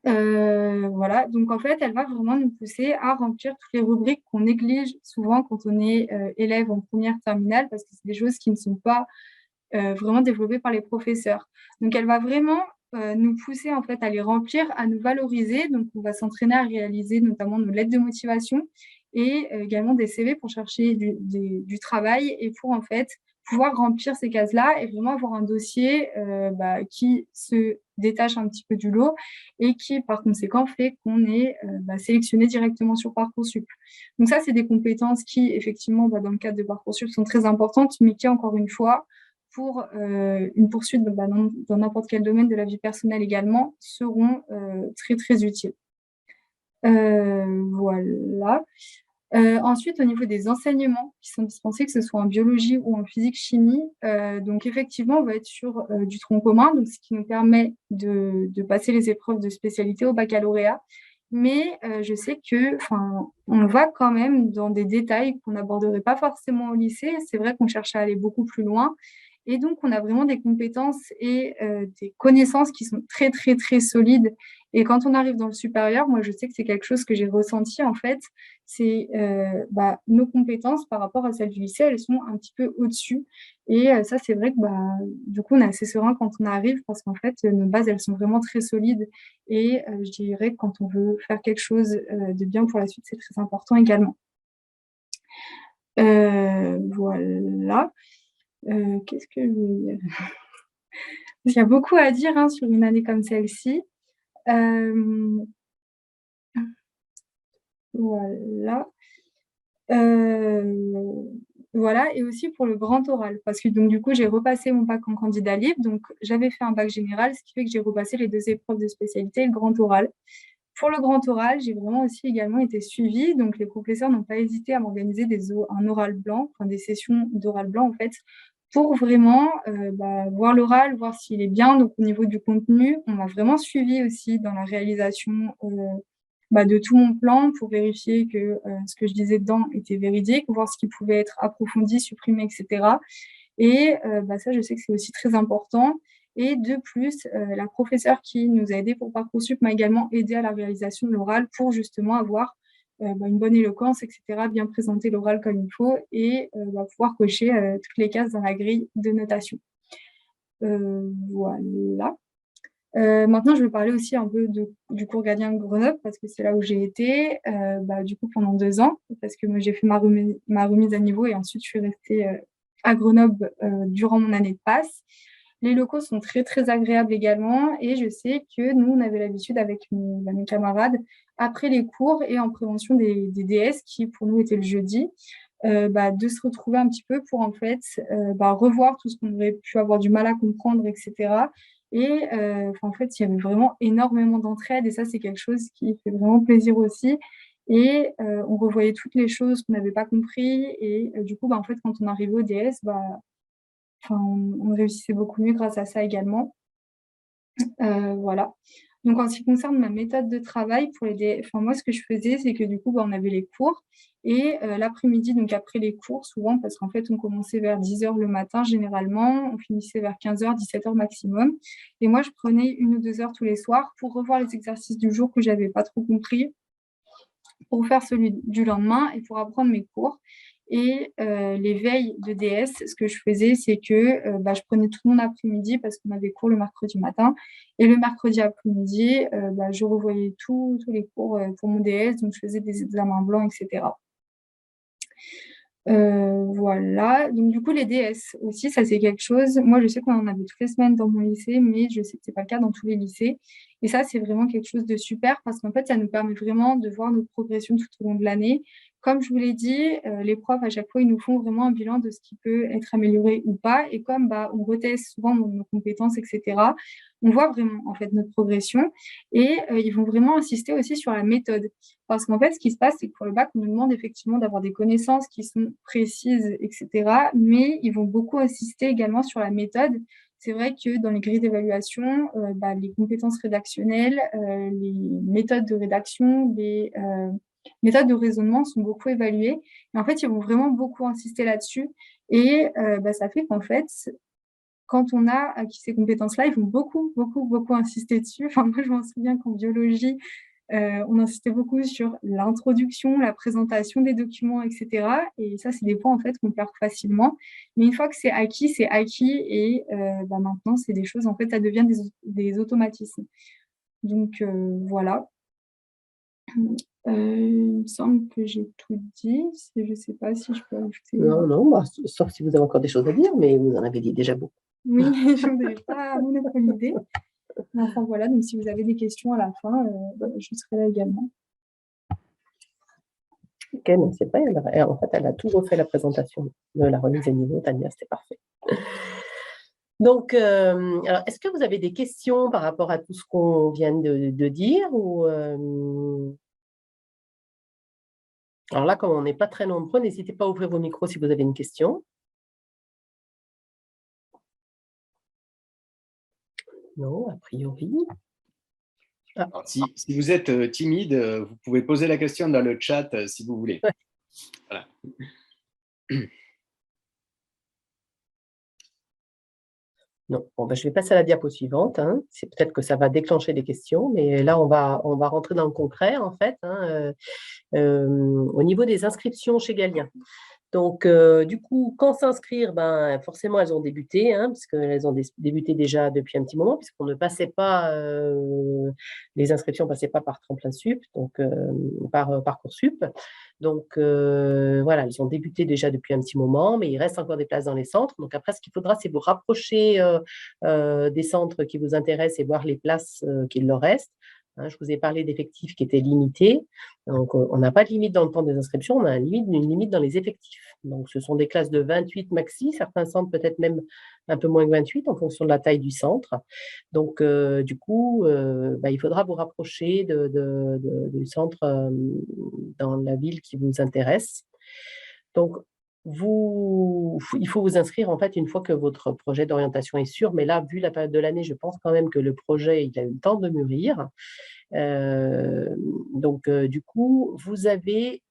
Speaker 4: voilà, donc en fait, elle va vraiment nous pousser à remplir toutes les rubriques qu'on néglige souvent quand on est élève en première terminale, parce que c'est des choses qui ne sont pas vraiment développées par les professeurs. Donc, elle va vraiment nous pousser en fait à les remplir, à nous valoriser. Donc, on va s'entraîner à réaliser notamment nos lettres de motivation et également des CV pour chercher du travail et pour en fait pouvoir remplir ces cases-là et vraiment avoir un dossier qui se détache un petit peu du lot et qui, par conséquent, fait qu'on est sélectionné directement sur Parcoursup. Donc ça, c'est des compétences qui, effectivement, dans le cadre de Parcoursup, sont très importantes, mais qui, encore une fois, pour une poursuite dans n'importe quel domaine de la vie personnelle également, seront très, très utiles. Voilà. Ensuite, au niveau des enseignements qui sont dispensés, que ce soit en biologie ou en physique-chimie, donc effectivement, on va être sur du tronc commun, donc ce qui nous permet de passer les épreuves de spécialité au baccalauréat. Mais je sais on va quand même dans des détails qu'on n'aborderait pas forcément au lycée. C'est vrai qu'on cherche à aller beaucoup plus loin. Et donc, on a vraiment des compétences et des connaissances qui sont très, très, très solides. Et quand on arrive dans le supérieur, moi, je sais que c'est quelque chose que j'ai ressenti, en fait. C'est nos compétences par rapport à celles du lycée, elles sont un petit peu au-dessus. Et ça, c'est vrai que du coup, on est assez serein quand on arrive parce qu'en fait, nos bases, elles sont vraiment très solides. Et je dirais que quand on veut faire quelque chose de bien pour la suite, c'est très important également. Voilà. Qu'est-ce que je veux dire? Il y a beaucoup à dire sur une année comme celle-ci. Voilà. Voilà, et aussi pour le grand oral, parce que donc du coup, j'ai repassé mon bac en candidat libre, donc j'avais fait un bac général, ce qui fait que j'ai repassé les 2 épreuves de spécialité et le grand oral. Pour le grand oral, j'ai vraiment aussi également été suivie, donc les professeurs n'ont pas hésité à m'organiser un oral blanc, des sessions d'oral blanc en fait, pour vraiment voir l'oral, voir s'il est bien. Donc au niveau du contenu, on m'a vraiment suivi aussi dans la réalisation de tout mon plan pour vérifier que ce que je disais dedans était véridique, voir ce qui pouvait être approfondi, supprimé, etc. Et ça, je sais que c'est aussi très important. Et de plus, la professeure qui nous a aidés pour Parcoursup m'a également aidé à la réalisation de l'oral pour justement avoir une bonne éloquence, etc., bien présenter l'oral comme il faut et pouvoir cocher toutes les cases dans la grille de notation. Voilà. Maintenant, je vais parler aussi un peu du cours Gradient Grenoble parce que c'est là où j'ai été du coup pendant 2 ans parce que moi j'ai fait ma remise à niveau et ensuite je suis restée à Grenoble durant mon année de passe. Les locaux sont très très agréables également et je sais que nous on avait l'habitude avec mes camarades après les cours et en prévention des DS qui pour nous était le jeudi de se retrouver un petit peu pour en fait revoir tout ce qu'on aurait pu avoir du mal à comprendre, etc. Et en fait, il y avait vraiment énormément d'entraide et ça, c'est quelque chose qui fait vraiment plaisir aussi. Et on revoyait toutes les choses qu'on n'avait pas compris. Et du coup, en fait, quand on arrivait au DS, on réussissait beaucoup mieux grâce à ça également. Voilà. Donc, en ce qui concerne ma méthode de travail pour moi, ce que je faisais, c'est que du coup, on avait les cours et l'après-midi, donc après les cours, souvent, parce qu'en fait, on commençait vers 10h le matin généralement, on finissait vers 15h, 17h maximum. Et moi, je prenais 1 ou 2 heures tous les soirs pour revoir les exercices du jour que j'avais pas trop compris, pour faire celui du lendemain et pour apprendre mes cours. Et les veilles de DS, ce que je faisais, c'est que je prenais tout mon après-midi parce qu'on avait cours le mercredi matin. Et le mercredi après-midi, je revoyais tous les cours pour mon DS. Donc, je faisais des examens blancs, etc. Voilà. Donc, du coup, les DS aussi, ça, c'est quelque chose. Moi, je sais qu'on en avait toutes les semaines dans mon lycée, mais je sais que ce n'est pas le cas dans tous les lycées. Et ça, c'est vraiment quelque chose de super parce qu'en fait, ça nous permet vraiment de voir nos progressions tout au long de l'année. Comme je vous l'ai dit, les profs, à chaque fois, ils nous font vraiment un bilan de ce qui peut être amélioré ou pas. Et comme on reteste souvent nos compétences, etc., on voit vraiment en fait notre progression. Et ils vont vraiment insister aussi sur la méthode. Parce qu'en fait, ce qui se passe, c'est que pour le bac, on nous demande effectivement d'avoir des connaissances qui sont précises, etc. Mais ils vont beaucoup insister également sur la méthode. C'est vrai que dans les grilles d'évaluation, les compétences rédactionnelles, les méthodes de rédaction, les méthodes de raisonnement sont beaucoup évaluées. Et en fait, ils vont vraiment beaucoup insister là-dessus. Et ça fait qu'en fait, quand on a acquis ces compétences-là, ils vont beaucoup, beaucoup, beaucoup insister dessus. Enfin, moi, je m'en souviens qu'en biologie, on insistait beaucoup sur l'introduction, la présentation des documents, etc. Et ça, c'est des points en fait qu'on perd facilement. Mais une fois que c'est acquis, et maintenant, c'est des choses, en fait, ça devient des automatismes. Donc, voilà. Il me semble que j'ai tout dit. Je ne sais pas si je peux ajouter.
Speaker 1: Non, sauf si vous avez encore des choses à dire, mais vous en avez dit déjà beaucoup.
Speaker 4: Oui, je n'avais pas mon idée. Enfin, voilà, donc si vous avez des questions à la fin, je serai là également.
Speaker 1: Ok, non, c'est vrai, en fait, elle a tout refait la présentation de la remise à niveau, Tania, c'était parfait. Donc, alors, est-ce que vous avez des questions par rapport à tout ce qu'on vient de dire ou, Alors là, comme on n'est pas très nombreux, n'hésitez pas à ouvrir vos micros si vous avez une question. Non, a priori.
Speaker 3: Alors, si vous êtes timide, vous pouvez poser la question dans le chat si vous voulez.
Speaker 1: Ouais.
Speaker 3: Voilà.
Speaker 1: Non, bon, je vais passer à la diapo suivante. Hein. C'est peut-être que ça va déclencher des questions, mais là, on va rentrer dans le concret, en fait, hein, au niveau des inscriptions chez Galien. Donc, du coup, quand s'inscrire, forcément, elles ont débuté, hein, puisqu'elles ont débuté déjà depuis un petit moment, puisqu'on ne passait pas, les inscriptions ne passaient pas par Tremplin Sup, donc par Parcoursup. Donc, voilà, elles ont débuté déjà depuis un petit moment, mais il reste encore des places dans les centres. Donc, après, ce qu'il faudra, c'est vous rapprocher des centres qui vous intéressent et voir les places qu'il leur reste. Hein, je vous ai parlé d'effectifs qui étaient limités. Donc, on n'a pas de limite dans le temps des inscriptions, on a une limite dans les effectifs. Donc, ce sont des classes de 28 maxi, certains centres peut-être même un peu moins que 28 en fonction de la taille du centre. Donc, du coup, il faudra vous rapprocher du centre dans la ville qui vous intéresse. Donc, il faut vous inscrire en fait une fois que votre projet d'orientation est sûr. Mais là, vu la période de l'année, je pense quand même que le projet il a eu le temps de mûrir. Donc, du coup, vous avez,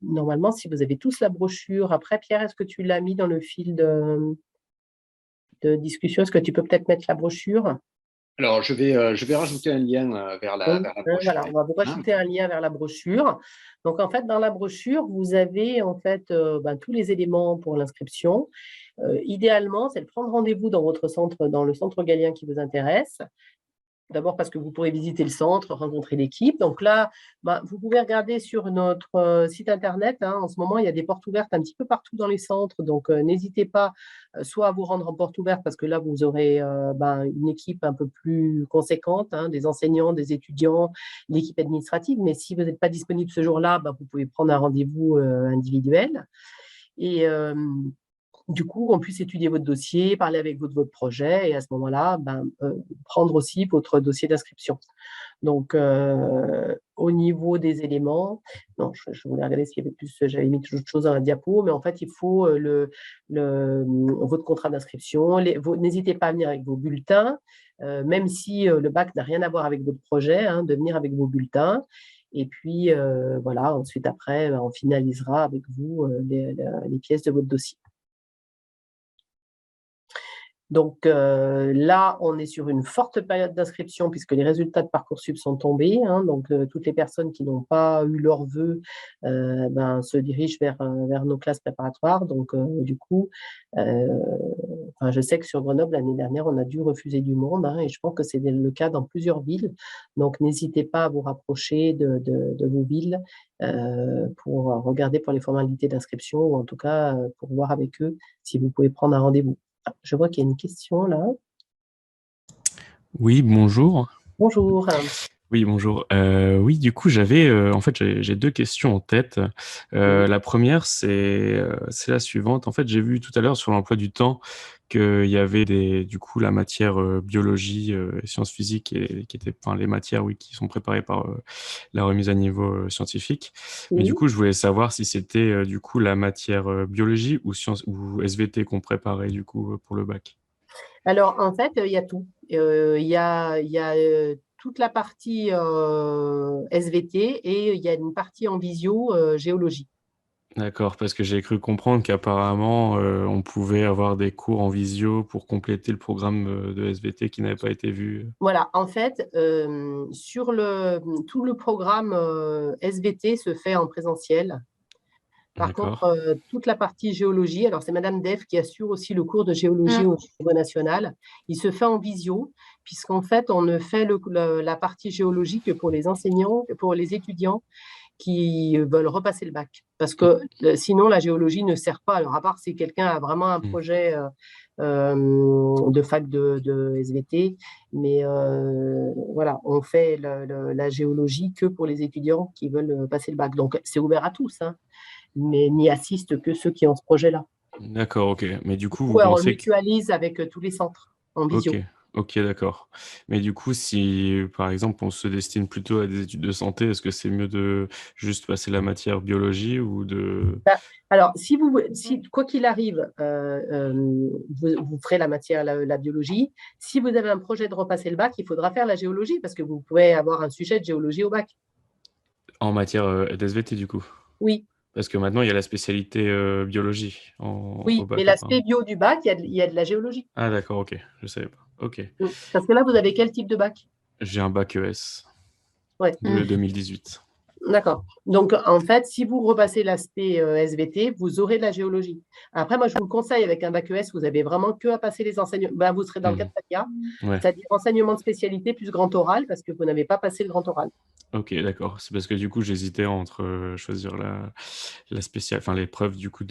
Speaker 1: normalement, si vous avez tous la brochure, après, Pierre, est-ce que tu l'as mis dans le fil de discussion? Est-ce que tu peux peut-être mettre la brochure?
Speaker 3: Alors, je vais rajouter un lien vers la brochure.
Speaker 1: Voilà, on va vous rajouter un lien vers la brochure. Donc, en fait, dans la brochure, vous avez en fait tous les éléments pour l'inscription. Idéalement, c'est de prendre rendez-vous dans votre centre, dans le centre Galien qui vous intéresse. D'abord parce que vous pourrez visiter le centre, rencontrer l'équipe. Donc là, vous pouvez regarder sur notre site internet. Hein. En ce moment, il y a des portes ouvertes un petit peu partout dans les centres. Donc, n'hésitez pas soit à vous rendre en porte ouverte parce que là, vous aurez une équipe un peu plus conséquente, hein, des enseignants, des étudiants, l'équipe administrative. Mais si vous n'êtes pas disponible ce jour-là, vous pouvez prendre un rendez-vous individuel. Et du coup, on puisse étudier votre dossier, parler avec vous de votre projet et à ce moment-là, prendre aussi votre dossier d'inscription. Donc, au niveau des éléments, non, je voulais regarder s'il y avait plus, j'avais mis autre chose dans la diapo, mais en fait, il faut votre contrat d'inscription. N'hésitez pas à venir avec vos bulletins, même si le bac n'a rien à voir avec votre projet, hein, de venir avec vos bulletins. Et puis, voilà, ensuite, après, on finalisera avec vous les pièces de votre dossier. Donc là, on est sur une forte période d'inscription puisque les résultats de Parcoursup sont tombés. Hein, donc, toutes les personnes qui n'ont pas eu leur vœu se dirigent vers nos classes préparatoires. Donc, du coup, je sais que sur Grenoble, l'année dernière, on a dû refuser du monde. Hein, et je pense que c'est le cas dans plusieurs villes. Donc, n'hésitez pas à vous rapprocher de vos villes pour regarder pour les formalités d'inscription ou en tout cas pour voir avec eux si vous pouvez prendre un rendez-vous. Je vois qu'il y a une question là.
Speaker 5: Oui, bonjour.
Speaker 1: Bonjour.
Speaker 5: Oui, bonjour. Oui, du coup, en fait, j'ai deux questions en tête. La première, c'est la suivante. En fait, j'ai vu tout à l'heure sur l'emploi du temps qu'il y avait du coup, la matière biologie et sciences physiques qui étaient, les matières, oui, qui sont préparées par la remise à niveau scientifique.
Speaker 1: Oui.
Speaker 5: Mais du coup, je voulais savoir si c'était du coup la matière biologie ou SVT qu'on préparait du coup pour le bac.
Speaker 1: Alors, en fait, il y a tout. Il y a toute la partie SVT et il y a une partie en visio géologie.
Speaker 5: D'accord, parce que j'ai cru comprendre qu'apparemment, on pouvait avoir des cours en visio pour compléter le programme de SVT qui n'avait pas été vu.
Speaker 1: Voilà, en fait, tout le programme SVT se fait en présentiel. Par contre, toute la partie géologie, alors c'est Madame Def qui assure aussi le cours de géologie au niveau national. Il se fait en visio, puisqu'en fait, on ne fait la partie géologie que pour les enseignants, pour les étudiants qui veulent repasser le bac. Parce que sinon, la géologie ne sert pas. Alors, à part si quelqu'un a vraiment un projet de fac de SVT, mais voilà, on fait la géologie que pour les étudiants qui veulent passer le bac. Donc, c'est ouvert à tous, hein, mais n'y assistent que ceux qui ont ce projet-là.
Speaker 5: D'accord, ok. Mais du coup, vous
Speaker 1: Ouais, on le
Speaker 5: pensez que...
Speaker 1: mutualise avec tous les centres en visio.
Speaker 5: Ok, ok, d'accord. Mais du coup, si par exemple on se destine plutôt à des études de santé, est-ce que c'est mieux de juste passer la matière biologie ou de...
Speaker 1: Alors, quoi qu'il arrive, vous ferez la matière, la biologie. Si vous avez un projet de repasser le bac, il faudra faire la géologie parce que vous pouvez avoir un sujet de géologie au bac.
Speaker 5: En matière d'SVT du coup?
Speaker 1: Oui,
Speaker 5: Parce que maintenant il y a la spécialité biologie au
Speaker 1: oui, mais
Speaker 5: bac
Speaker 1: l'aspect
Speaker 5: apparemment.
Speaker 1: bio du bac, il y a de la géologie.
Speaker 5: Ah d'accord, ok, je savais pas. Ok.
Speaker 1: Parce que là, vous avez quel type de bac?
Speaker 5: J'ai un bac ES
Speaker 1: Ouais.
Speaker 5: de 2018.
Speaker 1: D'accord. Donc, en fait, si vous repassez l'aspect SVT, vous aurez de la géologie. Après, moi, je vous le conseille, avec un bac ES, vous avez vraiment que à passer les enseignements. Ben, vous serez dans le cas de Tania,
Speaker 5: Ouais.
Speaker 1: c'est-à-dire enseignement de spécialité plus grand oral, parce que vous n'avez pas passé le grand oral.
Speaker 5: Ok, d'accord. C'est parce que du coup, j'hésitais entre choisir l'épreuve du coup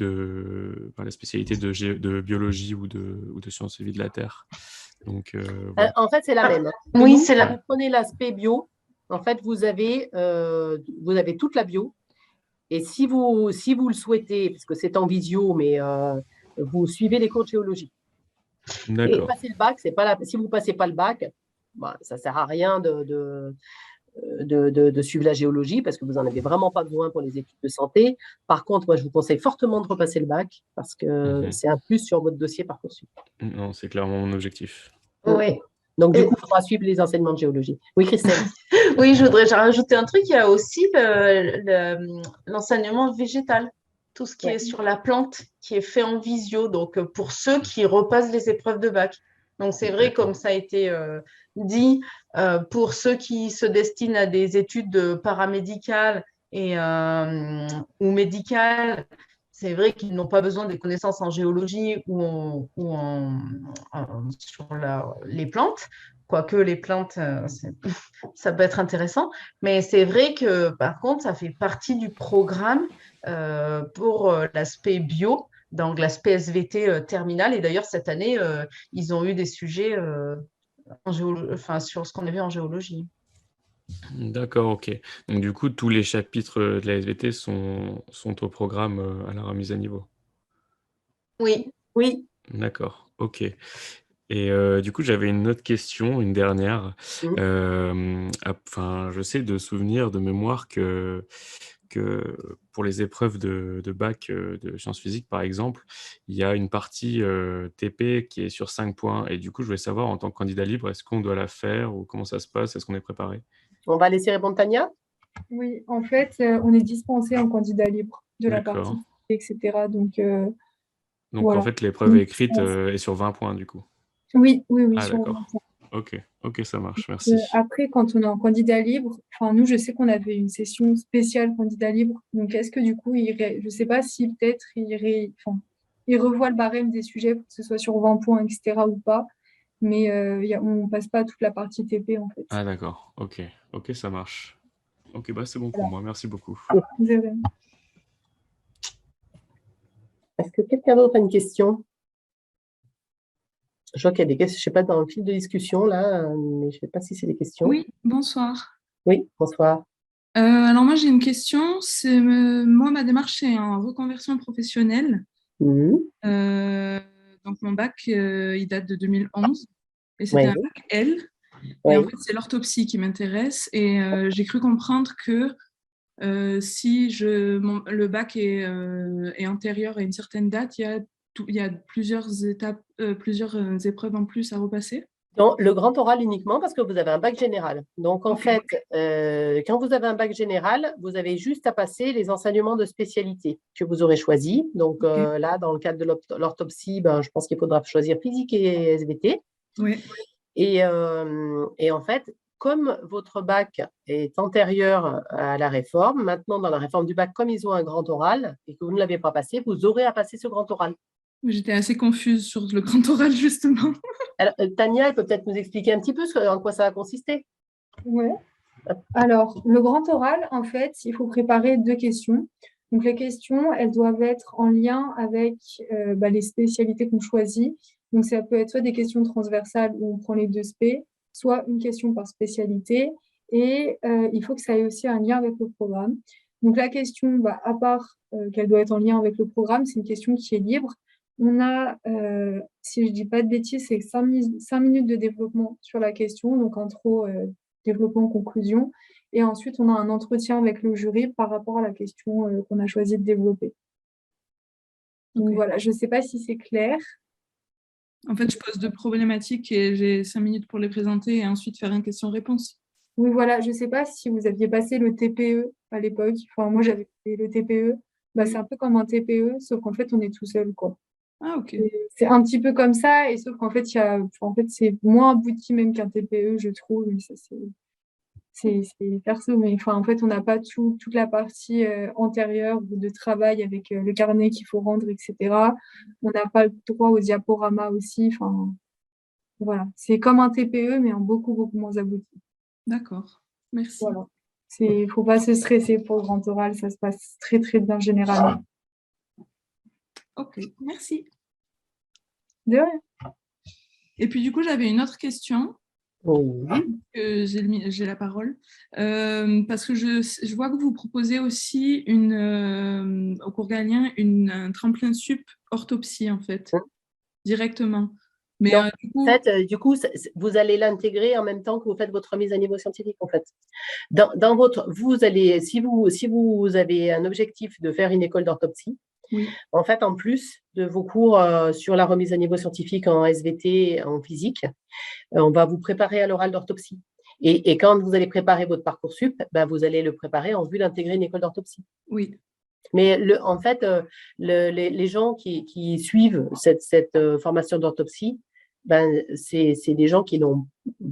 Speaker 5: la spécialité de biologie ou de sciences et vie de la Terre. Donc, voilà.
Speaker 1: En fait, c'est la même.
Speaker 2: Oui,
Speaker 1: c'est
Speaker 2: la...
Speaker 1: Vous prenez l'aspect bio. En fait, vous avez toute la bio. Et si vous le souhaitez, parce que c'est en visio, mais vous suivez les cours de géologie. Et
Speaker 5: D'accord.
Speaker 1: passer le bac, c'est pas si vous ne passez pas le bac, ça ne sert à rien de suivre la géologie parce que vous n'en avez vraiment pas besoin pour les études de santé. Par contre, moi, je vous conseille fortement de repasser le bac parce que c'est un plus sur votre dossier Parcoursup.
Speaker 5: Non, c'est clairement mon objectif.
Speaker 2: Oui.
Speaker 1: Donc, du coup, il faudra suivre les enseignements de géologie. Oui, Christelle.
Speaker 2: Oui, je voudrais rajouter un truc. Il y a aussi l'enseignement végétal, tout ce qui est sur la plante, qui est fait en visio. Donc, pour ceux qui repassent les épreuves de bac. Donc, c'est vrai, comme ça a été dit, pour ceux qui se destinent à des études paramédicales ou médicales, c'est vrai qu'ils n'ont pas besoin des connaissances en géologie ou sur les plantes. Quoique les plantes, ça peut être intéressant. Mais c'est vrai que, par contre, ça fait partie du programme pour l'aspect bio, donc l'aspect SVT terminal. Et d'ailleurs, cette année, ils ont eu des sujets sur ce qu'on avait en géologie.
Speaker 5: D'accord, ok. Donc, du coup, tous les chapitres de la SVT sont au programme à la remise à niveau.
Speaker 2: Oui.
Speaker 1: Oui.
Speaker 5: D'accord, ok. Et du coup, j'avais une autre question, une dernière. Enfin, je sais de souvenir, de mémoire que pour les épreuves de bac de sciences physiques, par exemple, il y a une partie TP qui est sur 5 points. Et du coup, je voulais savoir, en tant que candidat libre, est-ce qu'on doit la faire ou comment ça se passe? Est-ce qu'on est préparé?
Speaker 1: On va laisser répondre Tania.
Speaker 4: Oui, en fait, on est dispensé en candidat libre de la
Speaker 5: D'accord.
Speaker 4: partie, etc. Donc,
Speaker 5: Donc,
Speaker 4: voilà.
Speaker 5: en fait, l'épreuve écrite est sur 20 points, du coup.
Speaker 4: Oui,
Speaker 5: Ah,
Speaker 4: sur
Speaker 5: d'accord. Ok, ça marche,
Speaker 4: Donc,
Speaker 5: merci.
Speaker 4: après, quand on est en candidat libre, enfin, nous, je sais qu'on avait une session spéciale candidat libre. Donc, est-ce que du coup, je ne sais pas si peut-être il revoit le barème des sujets pour que ce soit sur 20 points, etc. ou pas. Mais on ne passe pas toute la partie TP, en fait.
Speaker 5: Ah, d'accord. Ok, ça marche. Ok, bah c'est bon pour moi. Merci beaucoup.
Speaker 4: De rien.
Speaker 1: Est-ce que quelqu'un d'autre a une question? Je vois qu'il y a des questions, je ne sais pas, dans le fil de discussion, là, mais je ne sais pas si c'est des questions.
Speaker 6: Oui, bonsoir.
Speaker 1: Oui, bonsoir.
Speaker 6: Alors moi j'ai une question. Moi ma démarche c'est en reconversion professionnelle. Donc mon bac il date de 2011 et c'était un bac L. Et en fait c'est l'orthopsie qui m'intéresse et j'ai cru comprendre que si le bac est antérieur à une certaine date, il y a plusieurs étapes, plusieurs épreuves en plus à repasser.
Speaker 1: Donc, le grand oral uniquement parce que vous avez un bac général. Donc, en fait, quand vous avez un bac général, vous avez juste à passer les enseignements de spécialité que vous aurez choisis. Donc, là, dans le cadre de l'orthopsie, je pense qu'il faudra choisir physique et SVT.
Speaker 6: Oui.
Speaker 1: Et en fait, comme votre bac est antérieur à la réforme, maintenant, dans la réforme du bac, comme ils ont un grand oral et que vous ne l'avez pas passé, vous aurez à passer ce grand oral.
Speaker 6: J'étais assez confuse sur le grand oral, justement.
Speaker 1: Alors, Tania, elle peut peut-être nous expliquer un petit peu en quoi ça va consister.
Speaker 4: Ouais. Alors, le grand oral, en fait, il faut préparer 2 questions. Donc, les questions, elles doivent être en lien avec les spécialités qu'on choisit. Donc, ça peut être soit des questions transversales où on prend les 2 spé, soit une question par spécialité. Et il faut que ça ait aussi un lien avec le programme. Donc, la question, à part qu'elle doit être en lien avec le programme, c'est une question qui est libre. On a, si je ne dis pas de bêtises, c'est 5 minutes de développement sur la question, donc intro, développement, conclusion. Et ensuite, on a un entretien avec le jury par rapport à la question qu'on a choisi de développer. Donc voilà, je ne sais pas si c'est clair.
Speaker 6: En fait, je pose 2 problématiques et j'ai 5 minutes pour les présenter et ensuite faire une question-réponse.
Speaker 4: Oui, voilà, je ne sais pas si vous aviez passé le TPE à l'époque. Enfin, moi, j'avais fait le TPE. C'est un peu comme un TPE, sauf qu'en fait, on est tout seul, quoi.
Speaker 6: Ah, ok.
Speaker 4: C'est un petit peu comme ça, et sauf qu'en fait, c'est moins abouti même qu'un TPE, je trouve. Mais ça, c'est perso, mais enfin, en fait, on n'a pas toute la partie antérieure de travail avec le carnet qu'il faut rendre, etc. On n'a pas le droit au diaporama aussi. Enfin, voilà. C'est comme un TPE, mais en beaucoup, beaucoup moins abouti.
Speaker 6: D'accord. Merci.
Speaker 4: Voilà. Il ne faut pas se stresser pour le grand oral, ça se passe très, très bien généralement.
Speaker 6: Ok, merci.
Speaker 4: De rien.
Speaker 6: Et puis, du coup, j'avais une autre question.
Speaker 1: Oui.
Speaker 6: J'ai la parole. Parce que je vois que vous proposez aussi au cours Galien un tremplin sup orthopsie, en fait, directement. Mais
Speaker 1: Non, en fait, du coup, vous allez l'intégrer en même temps que vous faites votre remise à niveau scientifique, en fait. Si vous avez un objectif de faire une école d'orthopsie,
Speaker 6: oui.
Speaker 1: En fait, en plus de vos cours sur la remise à niveau scientifique en SVT, en physique, on va vous préparer à l'oral d'orthopsie. Et quand vous allez préparer votre Parcoursup, vous allez le préparer en vue d'intégrer une école d'orthopsie.
Speaker 6: Oui.
Speaker 1: Mais en fait, les gens qui suivent cette formation d'orthopsie, c'est des gens qui n'ont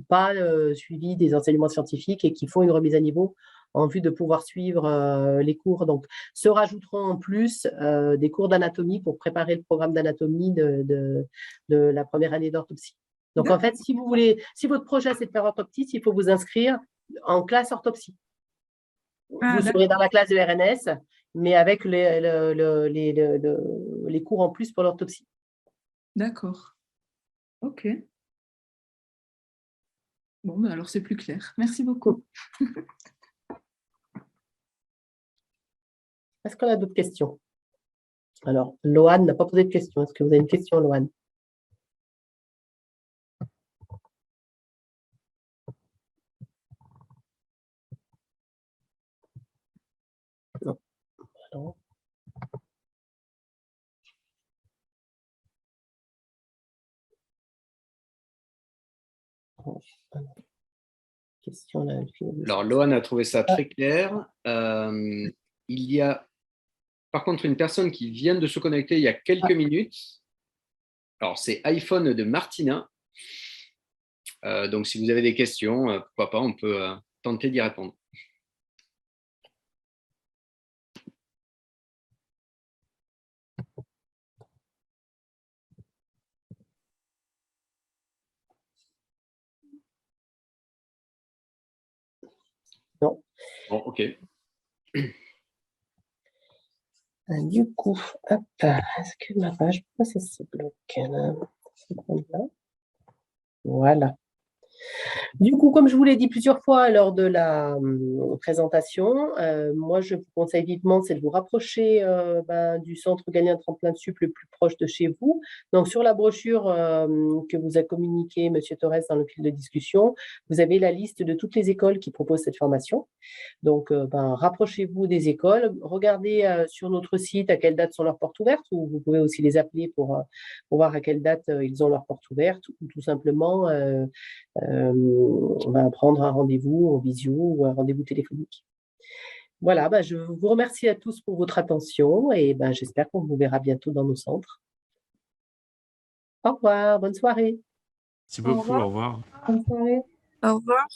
Speaker 1: pas suivi des enseignements scientifiques et qui font une remise à niveau en vue de pouvoir suivre les cours. Donc, se rajouteront en plus des cours d'anatomie pour préparer le programme d'anatomie de la première année d'orthopsie. Donc, en fait, si votre projet, c'est de faire orthoptie, il faut vous inscrire en classe orthopsie. Vous serez dans la classe de RNS, mais avec les cours en plus pour l'orthopsie.
Speaker 6: D'accord. Ok. Bon, alors c'est plus clair. Merci beaucoup.
Speaker 1: Est-ce qu'on a d'autres questions? Alors, Loane n'a pas posé de question. Est-ce que vous avez une question, Loane? Non. Alors. Question là.
Speaker 3: Alors, Loane a trouvé ça très clair. Il y a par contre une personne qui vient de se connecter il y a quelques minutes. Alors, c'est iPhone de Martina. Donc, si vous avez des questions, pourquoi pas, on peut tenter d'y répondre.
Speaker 1: Non.
Speaker 3: Bon, ok.
Speaker 1: Du coup, hop, est-ce que ma page, pourquoi ça se bloque là? Voilà. Du coup, comme je vous l'ai dit plusieurs fois lors de la présentation, moi, je vous conseille vivement, c'est de vous rapprocher du centre Galien Tremplin Sup le plus proche de chez vous. Donc, sur la brochure que vous a communiquée M. Torres dans le fil de discussion, vous avez la liste de toutes les écoles qui proposent cette formation. Donc, rapprochez-vous des écoles. Regardez sur notre site à quelle date sont leurs portes ouvertes, ou vous pouvez aussi les appeler pour voir à quelle date ils ont leurs portes ouvertes, ou tout simplement on va prendre un rendez-vous en visio ou un rendez-vous téléphonique. Voilà, je vous remercie à tous pour votre attention et j'espère qu'on vous verra bientôt dans nos centres. Au revoir, bonne soirée.
Speaker 5: Merci beaucoup, au revoir.
Speaker 4: Bonne soirée.
Speaker 7: Au revoir.